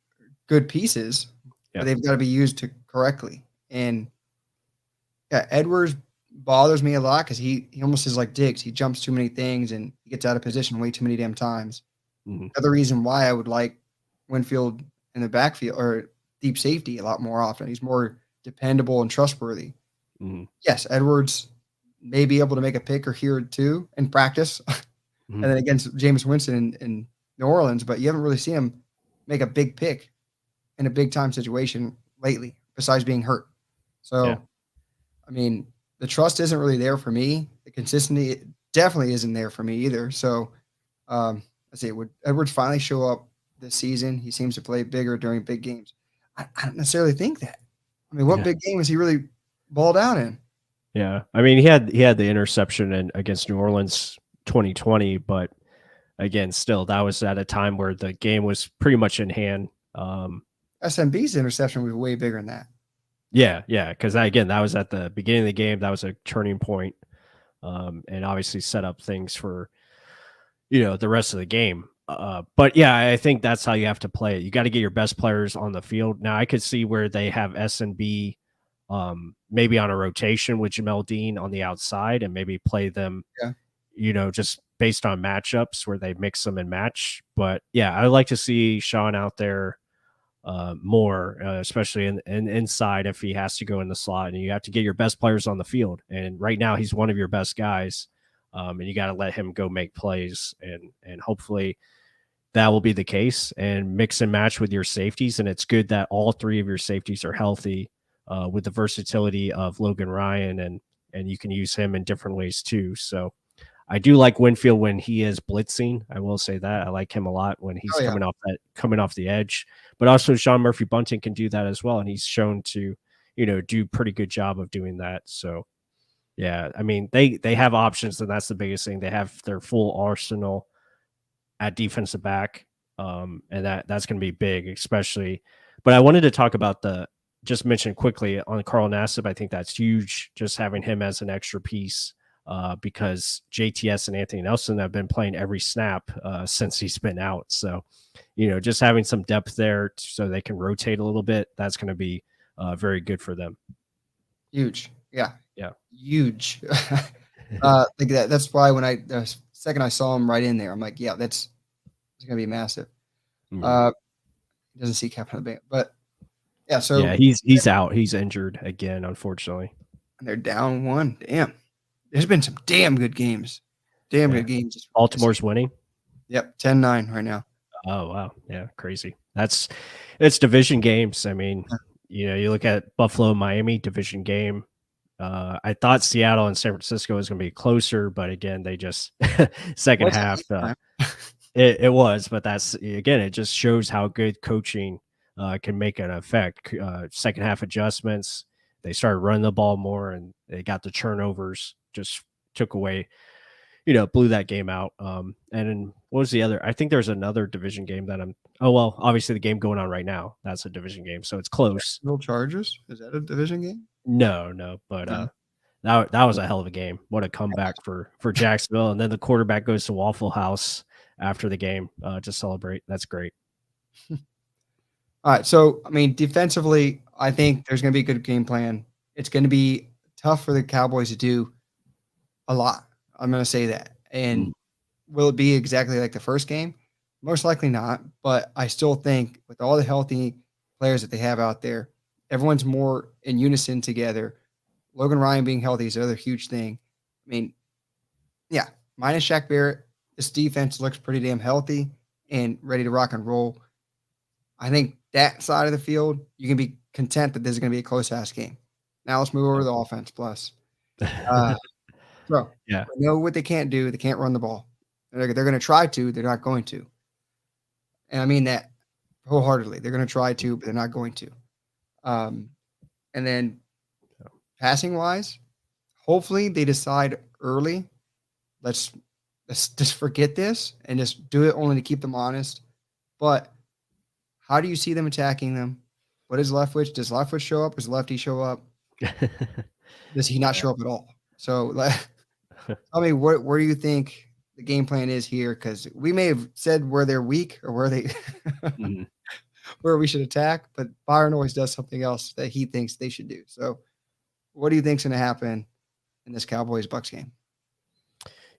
S2: good pieces, but
S1: Yeah.
S2: they've got to be used correctly. And yeah, Edwards bothers me a lot because he almost is like Diggs. He jumps too many things and he gets out of position way too many damn times.
S1: Hmm.
S2: Another reason why I would like Winfield in the backfield or deep safety a lot more often. He's more dependable and trustworthy.
S1: Hmm.
S2: Yes, Edwards may be able to make a pick or here too in practice,
S1: Hmm.
S2: and then against Jameis Winston in New Orleans, but you haven't really seen him make a big pick in a big time situation lately, besides being hurt.
S1: Yeah.
S2: So, I mean, the trust isn't really there for me. The consistency definitely isn't there for me either. So, let's see, would Edwards finally show up this season? He seems to play bigger during big games. I don't necessarily think that. I mean, what
S1: Yeah.
S2: big game has he really balled out in?
S1: Yeah. I mean, he had the interception against New Orleans 2020, but again, still that was at a time where the game was pretty much in hand.
S2: SMB's interception was way bigger than that.
S1: Yeah, yeah, because again, that was at the beginning of the game. That was a turning point, and obviously set up things for the rest of the game. But yeah, I think that's how you have to play it. You got to get your best players on the field. Now, I could see where they have S and B, maybe on a rotation with Jamel Dean on the outside, and maybe play them,
S2: Yeah.
S1: just based on matchups where they mix them and match. But yeah, I like to see Sean out there more, especially in inside if he has to go in the slot, and you have to get your best players on the field. And right now, he's one of your best guys, and you got to let him go make plays, and hopefully that will be the case. And mix and match with your safeties, and it's good that all three of your safeties are healthy, with the versatility of Logan Ryan, and you can use him in different ways too. So I do like Winfield when he is blitzing. I will say that I like him a lot when he's
S2: Oh yeah.
S1: coming off the edge. But also Sean Murphy Bunting can do that as well, and he's shown to do pretty good job of doing that. So yeah, I mean they have options, and that's the biggest thing. They have their full arsenal at defensive back, and that's going to be big, especially. But I wanted to talk about just mention quickly on Carl Nassib, I think that's huge, just having him as an extra piece because JTS and Anthony Nelson have been playing every snap since he's been out. So, just having some depth there so they can rotate a little bit, that's going to be very good for them.
S2: Huge. Yeah.
S1: Yeah.
S2: Huge. Like that's why when the second I saw him right in there, I'm like, yeah, it's going to be massive.
S1: Mhm.
S2: Doesn't see Kevin on the bench, but yeah.
S1: Yeah,
S2: So
S1: he's out. He's injured again, unfortunately.
S2: they're down one. Damn. There's been some damn good games. Damn
S1: Yeah.
S2: good games.
S1: Baltimore's winning.
S2: Yep. 10-9 right now.
S1: Oh wow, yeah, crazy. It's division games. I mean, you look at Buffalo, Miami division game. I thought Seattle and San Francisco was going to be closer, but again, they just second
S2: What's
S1: half.
S2: that?
S1: It was, but that's again, it just shows how good coaching can make an effect. Second half adjustments, they started running the ball more, and they got the turnovers. Just took away, blew that game out. And then what was the other? I think there's another division game that I'm. Oh well, obviously the game going on right now. That's a division game, so it's close.
S2: Jacksonville Chargers? Is that a division game?
S1: No, but
S2: No.
S1: that was a hell of a game. What a comeback for Jacksonville, and then the quarterback goes to Waffle House after the game to celebrate. That's great.
S2: All right. So, I mean, defensively, I think there's going to be a good game plan. It's going to be tough for the Cowboys to do a lot. I'm going to say that.
S1: Mm.
S2: And will it be exactly like the first game? Most likely not. But I still think with all the healthy players that they have out there, everyone's more in unison together. Logan Ryan being healthy is another huge thing. I mean, yeah, minus Shaq Barrett, this defense looks pretty damn healthy and ready to rock and roll. I think that side of the field, you can be content that this is going to be a close ass game. Now let's move over to the offense. Plus, uh, so
S1: Yeah.
S2: we know what they can't do. They can't run the ball. They're going to try to. They're not going to. And I mean that wholeheartedly. They're going to try to, but they're not going to. And then passing wise, hopefully they decide early. Let's just forget this and just do it only to keep them honest. But how do you see them attacking them? What is Leftwich? Does Leftwich show up? Does Lefty show up? Does he not show up at all? So, tell me where do you think the game plan is here? Because we may have said where they're weak or where they
S1: Mhm.
S2: where we should attack, but Byron always does something else that he thinks they should do. So, what do you think's going to happen in this Cowboys Bucs game?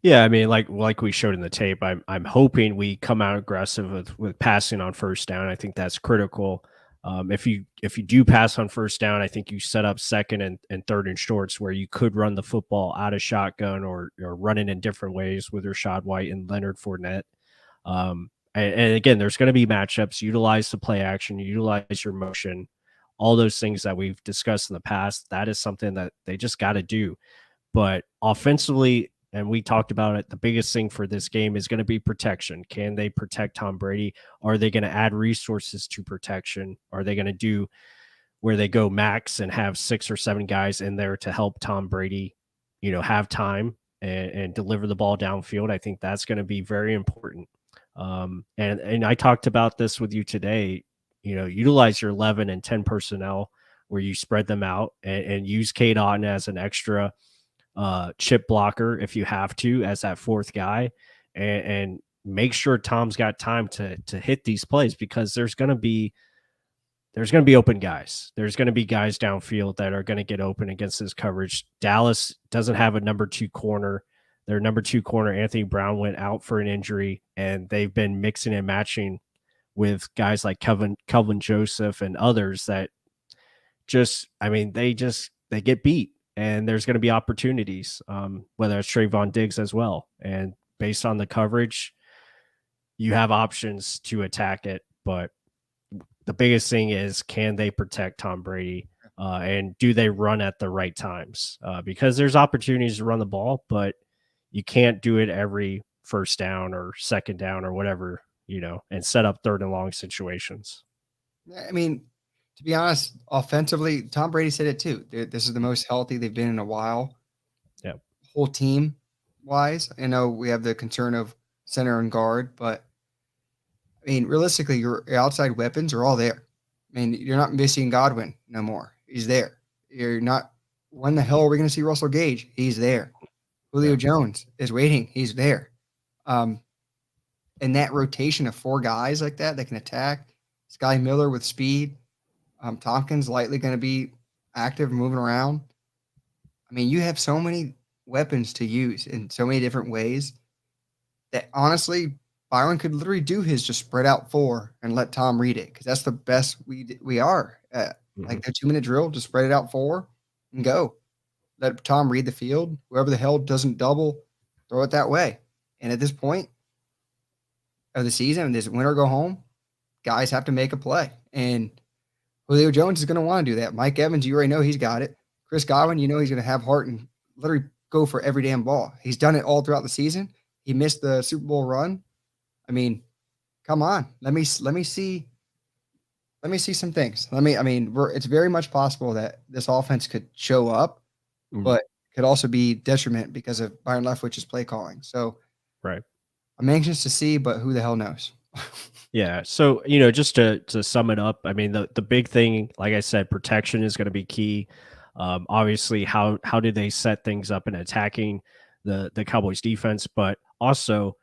S1: Yeah, I mean, like we showed in the tape, I'm hoping we come out aggressive with passing on first down. I think that's critical. If you do pass on first down, I think you set up second and third and shorts where you could run the football out of shotgun or run it in different ways with Rashad White and Leonard Fournette. And again, there's going to be matchups. Utilize the play action, utilize your motion, all those things that we've discussed in the past. That is something that they just got to do. But offensively, and we talked about it, the biggest thing for this game is going to be protection. Can they protect Tom Brady? Are they going to add resources to protection? Are they going to do where they go max and have 6 or 7 guys in there to help Tom Brady, have time and deliver the ball downfield? I think that's going to be very important. And I talked about this with you today. Utilize your 11 and 10 personnel where you spread them out and use Kate Otten as an extra chip blocker if you have to as that fourth guy, and make sure Tom's got time to hit these plays because there's going to be open guys. There's going to be guys downfield that are going to get open against this coverage. Dallas doesn't have a number 2 corner. Their number 2 corner, Anthony Brown, went out for an injury, and they've been mixing and matching with guys like Kelvin Joseph and others that they get beat. And there's going to be opportunities, whether it's Trayvon Diggs as well. And based on the coverage, you have options to attack it. But the biggest thing is, can they protect Tom Brady? And do they run at the right times? Because there's opportunities to run the ball, but you can't do it every first down or second down or whatever, and set up third and long situations.
S2: I mean, to be honest, offensively, Tom Brady said it too. This is the most healthy they've been in a while.
S1: Yeah.
S2: Whole team wise, I know we have the concern of center and guard, but I mean, realistically, your outside weapons are all there. I I mean, you're not missing Godwin no more. He's there. You're not. When the hell are we going to see Russell Gage? He's there. Julio
S1: Yeah.
S2: Jones is waiting. He's there. Um, and that rotation of four guys like that can attack. Sky Miller with speed. Tompkins likely going to be active, moving around. I mean, you have so many weapons to use in so many different ways that honestly, Byron could literally do his just spread out four and let Tom read it because that's the best we are at.
S1: Mhm.
S2: Like the 2 minute drill, just spread it out four and go. Let Tom read the field. Whoever the hell doesn't double, throw it that way. And at this point of the season, this win or go home, guys have to make a play. And Julio Jones is going to want to do that. Mike Evans, you already know he's got it. Chris Godwin, you know he's going to have heart and literally go for every damn ball. He's done it all throughout the season. He missed the Super Bowl run. I mean, come on. Let me see some things. It's very much possible that this offense could show up,
S1: Mhm.
S2: but could also be detriment because of Byron Leftwich's play calling. So
S1: Right.
S2: I'm anxious to see, but who the hell knows?
S1: Yeah. So, just to sum it up, I mean, the big thing, like I said, protection is going to be key. Obviously, how do they set things up in attacking the Cowboys defense, but also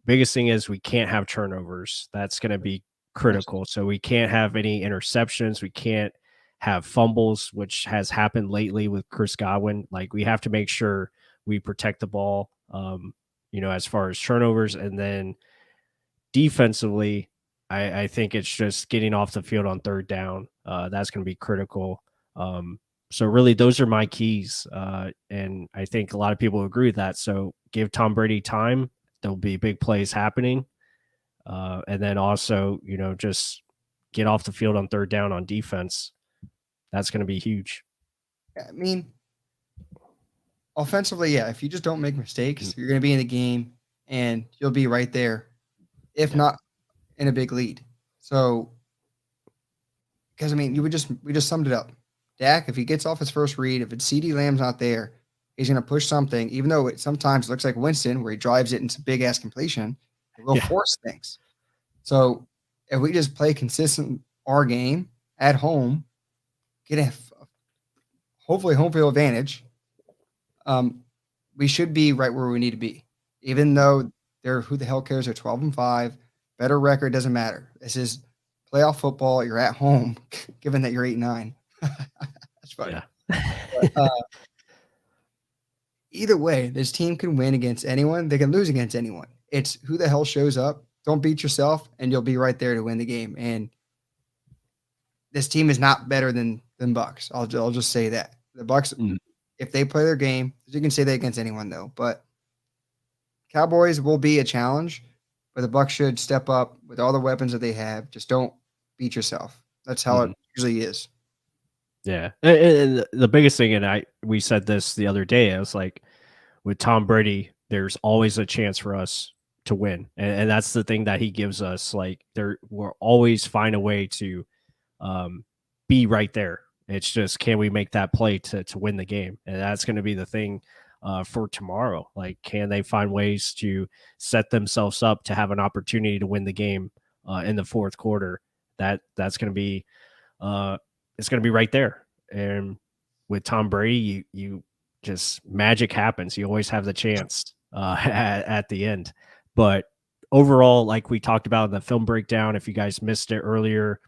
S1: biggest thing is we can't have turnovers. That's going to be critical. So we can't have any interceptions. We can't have fumbles, which has happened lately with Chris Godwin. Like we have to make sure we protect the ball, as far as turnovers. And then defensively, I think it's just getting off the field on third down. That's going to be critical. So really, those are my keys, and I think a lot of people agree with that. So give Tom Brady time; there'll be big plays happening, and then also, just get off the field on third down on defense. That's going to be huge.
S2: I mean, offensively, yeah, if you just don't make
S1: Mm.
S2: mistakes, you're going to be in the game and you'll be right there, if
S1: Yeah,
S2: not in a big lead. So, because I mean, we just summed it up. Dak, if he gets off his first read, if it's CD Lamb's not there, he's going to push something, even though it sometimes looks like Winston, where he drives it into big ass completion, it will
S1: yeah,
S2: force things. So, if we just play consistent our game at home, get a hopefully home field advantage, um, we should be right where we need to be. Even though they're who the hell cares? They're 12-5, better record doesn't matter. This is playoff football. You're at home, given that you're 8-9. That's funny.
S1: yeah,
S2: But, either way, this team can win against anyone. They can lose against anyone. It's who the hell shows up. Don't beat yourself, and you'll be right there to win the game. And this team is not better than Bucs. I'll just say that the Bucs,
S1: Mhm.
S2: if they play their game, you can say that against anyone though. But Cowboys will be a challenge, but the Bucs should step up with all the weapons that they have. Just don't beat yourself. That's how it
S1: Mhm.
S2: usually is.
S1: Yeah. And the biggest thing, and we said this the other day, I was like, with Tom Brady, there's always a chance for us to win, and that's the thing that he gives us. Like there, we'll always find a way to um, be right there. It's just can we make that play to win the game, and that's going to be the thing for tomorrow. Like, can they find ways to set themselves up to have an opportunity to win the game in the fourth quarter? That's going to be it's going to be right there. And with Tom Brady, you just magic happens. You always have the chance at the end. But overall, like we talked about in the film breakdown, if you guys missed it earlier,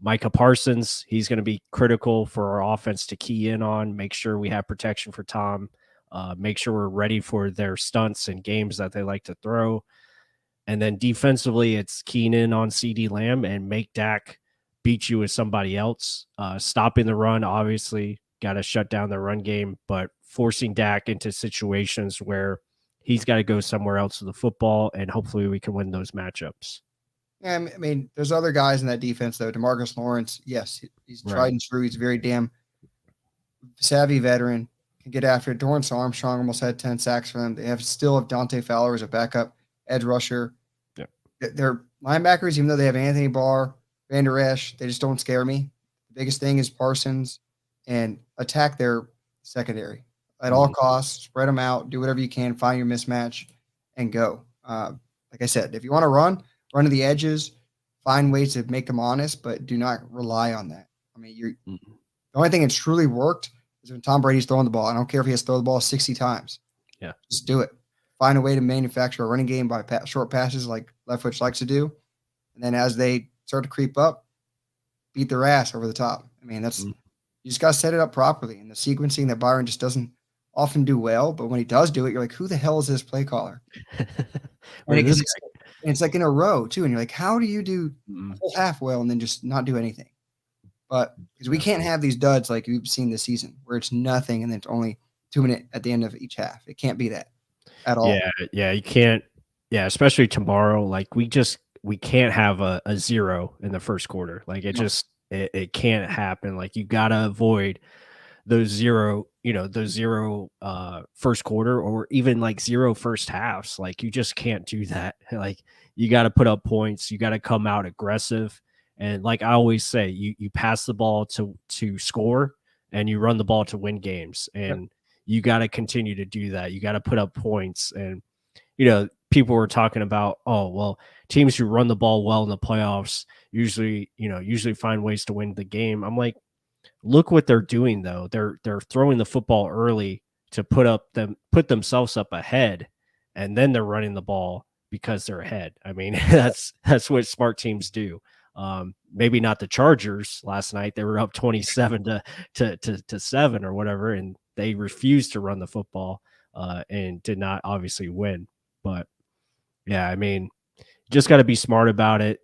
S1: Micah Parsons, he's going to be critical for our offense to key in on, make sure we have protection for Tom, make sure we're ready for their stunts and games that they like to throw. And then defensively, it's keen in on CD Lamb and make Dak beat you with somebody else. Stopping the run, obviously, got to shut down the run game, but forcing Dak into situations where he's got to go somewhere else with the football, and hopefully we can win those matchups.
S2: Yeah, I mean, there's other guys in that defense though. DeMarcus Lawrence, yes, he's tried
S1: Right.
S2: and true. He's a very damn savvy veteran. Can get after it. Dorrance Armstrong almost had 10 sacks for them. They still have Dante Fowler as a backup edge rusher.
S1: Yeah.
S2: They're linebackers, even though they have Anthony Barr, Van Der Esch, they just don't scare me. The biggest thing is Parsons and attack their secondary at all
S1: Mhm.
S2: costs. Spread them out, do whatever you can, find your mismatch, and go. Like I said, if you want to run to the edges, find ways to make them honest, but do not rely on that. I mean,
S1: Mhm.
S2: the only thing that's truly worked is when Tom Brady's throwing the ball. I don't care if he has to throw the ball 60 times.
S1: Yeah.
S2: Just do it. Find a way to manufacture a running game by short passes like Leftwich likes to do. And then as they start to creep up, beat their ass over the top. I mean,
S1: Mhm.
S2: you just got to set it up properly. And the sequencing that Byron just doesn't often do well. But when he does do it, you're like, who the hell is this play caller?
S1: Where did this
S2: And it's like in a row too. And you're like, how do you do a
S1: Mhm.
S2: whole half well and then just not do anything? But because we
S1: Yeah.
S2: can't have these duds like we've seen this season where it's nothing and then it's only 2 minutes at the end of each half. It can't be that at all.
S1: Yeah, you can't especially tomorrow, like, we can't have a 0 in the first quarter. Like,
S2: No.
S1: it can't happen. Like, you gotta avoid those 0, those 0, first quarter or even, like, 0 first halves. Like, you just can't do that. Like, you gotta put up points, you gotta come out aggressive, and like I always say, you pass the ball to score, and you run the ball to win games,
S2: Yep.
S1: and you gotta continue to do that. You gotta put up points, and, people were talking about, "Oh, well, teams who run the ball well in the playoffs usually find ways to win the game." I'm like, look what they're doing though. They're throwing the football early to put themselves up ahead, and then they're running the ball because they're ahead. I mean, that's what smart teams do. Maybe not the Chargers last night. They were up 27 to 7 or whatever, and they refused to run the football and did not obviously win. But yeah, I mean, just got to be smart about it.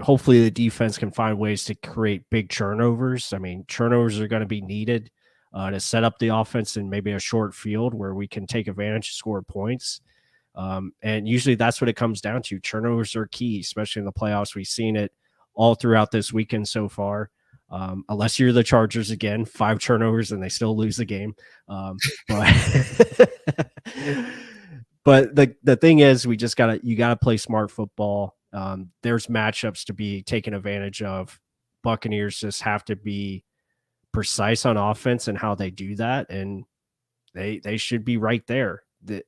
S1: Hopefully the defense can find ways to create big turnovers. I mean, turnovers are going to be needed to set up the offense in maybe a short field where we can take advantage, score points. And usually that's what it comes down to. Turnovers are key, especially in the playoffs. We've seen it all throughout this weekend so far. Unless you're the Chargers again, 5 turnovers and they still lose the game. But but the thing is, you gotta play smart football. There's matchups to be taken advantage of. Buccaneers just have to be precise on offense and how they do that, and they should be right there. The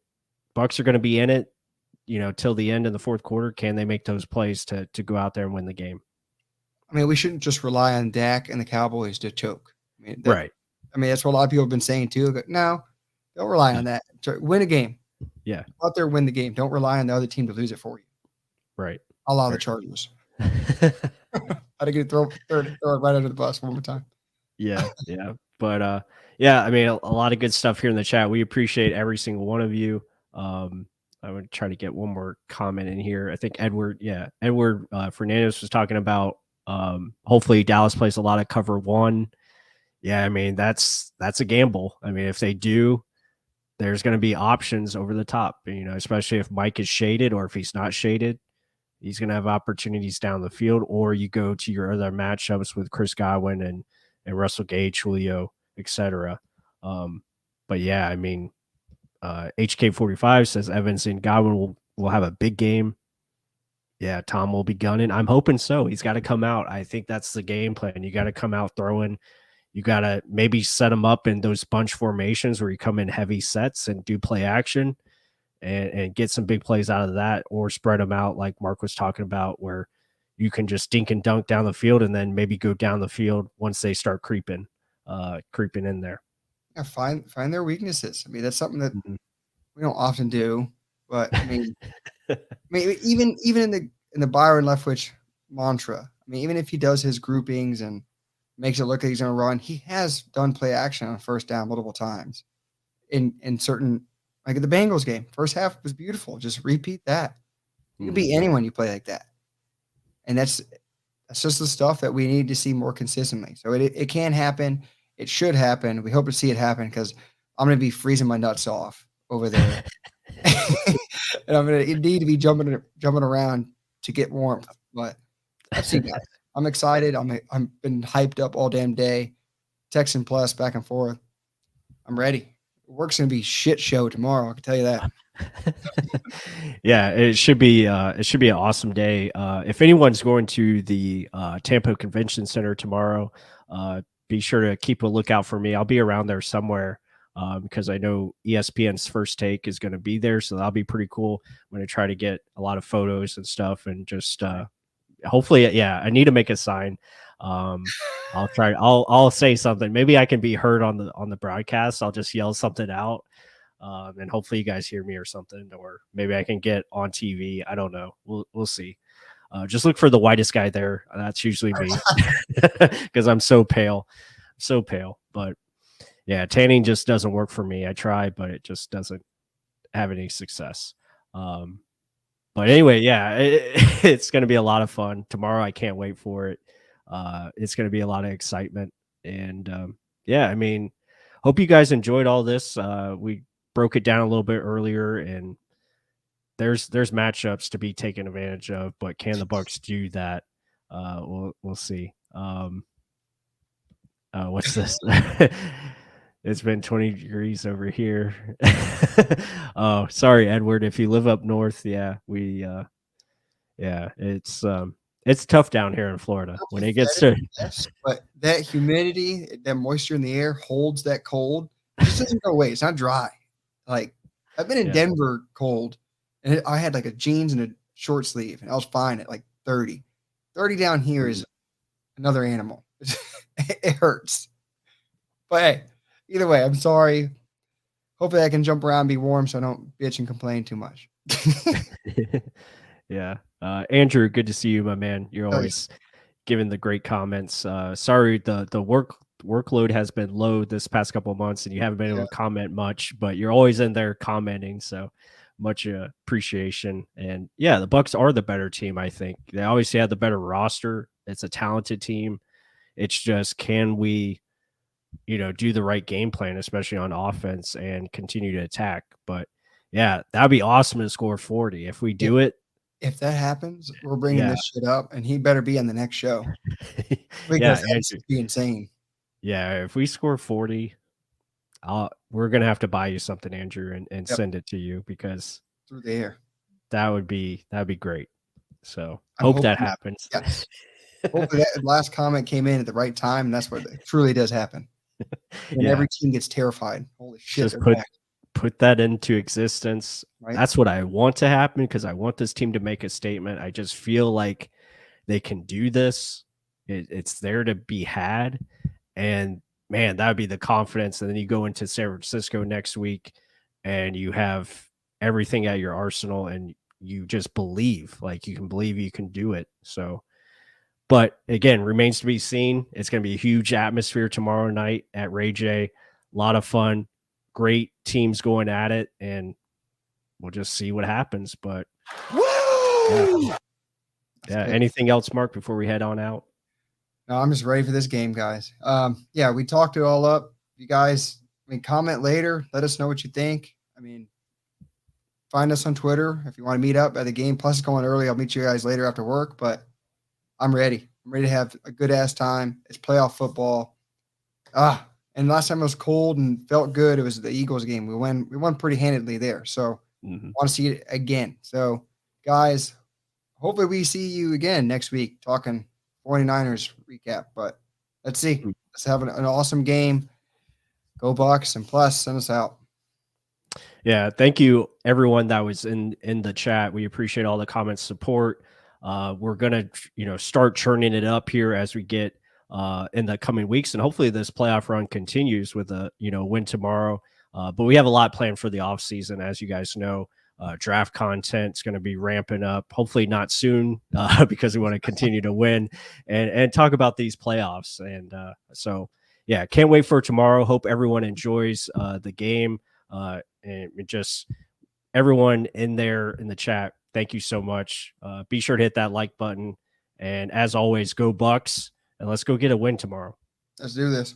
S1: Bucs are going to be in it, till the end of the fourth quarter. Can they make those plays to go out there and win the game?
S2: I mean, we shouldn't just rely on Dak and the Cowboys to choke.
S1: Right.
S2: That's what a lot of people have been saying too. But no, don't rely
S1: Yeah.
S2: on that. Win a game.
S1: Yeah.
S2: Go out there, win the game. Don't rely on the other team to lose it for you.
S1: Right.
S2: Allow the
S1: Right.
S2: Chargers. How to get throw it right under the bus one more time.
S1: Yeah. But yeah, I mean, a lot of good stuff here in the chat. We appreciate every single one of you. I would try to get one more comment in here. I think Edward Fernandez was talking about hopefully Dallas plays a lot of cover 1. Yeah, I mean, that's a gamble. I mean, if they do, there's going to be options over the top, especially if Mike is shaded or if he's not shaded. He's going to have opportunities down the field, or you go to your other matchups with Chris Godwin and Russell Gage, Julio, etc. But yeah, I mean, HK45 says Evans and Godwin will have a big game. Yeah, Tom will be gunning. I'm hoping so. He's got to come out. I think that's the game plan. You got to come out throwing. You got to maybe set them up in those bunch formations where you come in heavy sets and do play action and get some big plays out of that, or spread them out like Mark was talking about, where you can just dink and dunk down the field and then maybe go down the field once they start creeping in there.
S2: Yeah, find their weaknesses. I mean, that's something that
S1: Mhm.
S2: we don't often do. But I mean, even in the Byron Leftwich mantra. I mean, even if he does his groupings and makes it look like he's going to run, he has done play action on first down multiple times. In certain, like in the Bengals game, first half was beautiful. Just repeat that. You can beat anyone you play like that, and that's just the stuff that we need to see more consistently. So it can happen. It should happen. We hope to see it happen because I'm going to be freezing my nuts off over there. And I'm going to need to be jumping around to get warmth. But let's see, guys. I'm excited. I'm been hyped up all damn day, texting plus back and forth. I'm ready. Work's going to be shit show tomorrow. I can tell you that.
S1: Yeah, it should be an awesome day. If anyone's going to the Tampa Convention Center tomorrow, be sure to keep a lookout for me. I'll be around there somewhere because I know ESPN's First Take is going to be there, so that'll be pretty cool. I'm going to try to get a lot of photos and stuff, and just hopefully, yeah, I need to make a sign. I'll try. I'll say something. Maybe I can be heard on the broadcast. I'll just yell something out, and hopefully you guys hear me or something, or maybe I can get on TV. I don't know. We'll see. Just look for the whitest guy there. That's usually me because I'm so pale, so pale. But yeah, tanning just doesn't work for me. I try, but it just doesn't have any success. But anyway, yeah, it's going to be a lot of fun tomorrow. I can't wait for it. It's going to be a lot of excitement, and yeah, I mean, hope you guys enjoyed all this. We broke it down a little bit earlier, and there's matchups to be taken advantage of, but can the Bucs do that? We'll see. What's this? It's been 20 degrees over here. Oh, sorry, Edward. If you live up north, yeah, yeah, it's tough down here in Florida when it gets to
S2: yes, but that humidity, that moisture in the air holds that cold. It just doesn't go away. It's not dry. Like I've been in
S1: Yeah.
S2: Denver cold, and I had like a jeans and a short sleeve, and I was fine at like 30. 30 down here is another animal. It hurts. But hey, either way, I'm sorry. Hopefully I can jump around, be warm, so I don't bitch and complain too much.
S1: Yeah. Andrew, good to see you, my man. You're
S2: Oh, yeah.
S1: always giving the great comments. Sorry, the workload has been low this past couple of months, and you haven't been able to comment much, but you're always in there commenting. So much appreciation. And yeah, the Bucs are the better team. I think they obviously have the better roster. It's a talented team. It's just, can we, do the right game plan, especially on offense, and continue to attack? But yeah, that'd be awesome to score 40 if we do it.
S2: If that happens, we're bringing
S1: Yeah.
S2: this shit up, and he better be on the next show
S1: Yeah,
S2: because that's
S1: Andrew.
S2: be insane.
S1: Yeah, if we score 40, we're gonna have to buy you something, Andrew, and
S2: Yep.
S1: send it to you, because
S2: Through the air.
S1: that'd be great. So
S2: I'm
S1: hope that
S2: hoping
S1: happens.
S2: yes. Hopefully that last comment came in at the right time, and that's what it truly does happen. And
S1: Yeah,
S2: every team gets terrified. Holy shit,
S1: just
S2: they're back,
S1: put that into existence.
S2: right?
S1: That's what I want to happen, because I want this team to make a statement. I just feel like they can do this. It's there to be had, and man, that would be the confidence. And then you go into San Francisco next week, and you have everything at your arsenal, and you just believe, like, you can believe you can do it. So, but again, remains to be seen. It's going to be a huge atmosphere tomorrow night at Ray J. A lot of fun, great teams going at it, and we'll just see what happens. But
S2: Woo!
S1: yeah. Anything else, Mark, before we head on out?
S2: No, I'm just ready for this game, guys. Yeah, we talked it all up. You guys, comment later. Let us know what you think. Find us on Twitter if you want to meet up at the game. Plus, it's going early. I'll meet you guys later after work, but I'm ready. I'm ready to have a good ass time. It's playoff football. And last time it was cold and felt good. It was the Eagles game. We won pretty handedly there. So want to see it again. So guys, hopefully we see you again next week talking 49ers recap. But let's see. Let's have an awesome game. Go Bucs, and plus send us out.
S1: Yeah, thank you everyone that was in the chat. We appreciate all the comments, support. We're gonna start churning it up here as we get in the coming weeks, and hopefully this playoff run continues with a win tomorrow. But we have a lot planned for the off season, as you guys know. Draft content is going to be ramping up. Hopefully not soon, because we want to continue to win and talk about these playoffs. And so yeah, can't wait for tomorrow. Hope everyone enjoys the game. And just everyone in there in the chat, thank you so much. Be sure to hit that like button. And as always, go Bucs, and let's go get a win tomorrow.
S2: Let's do this.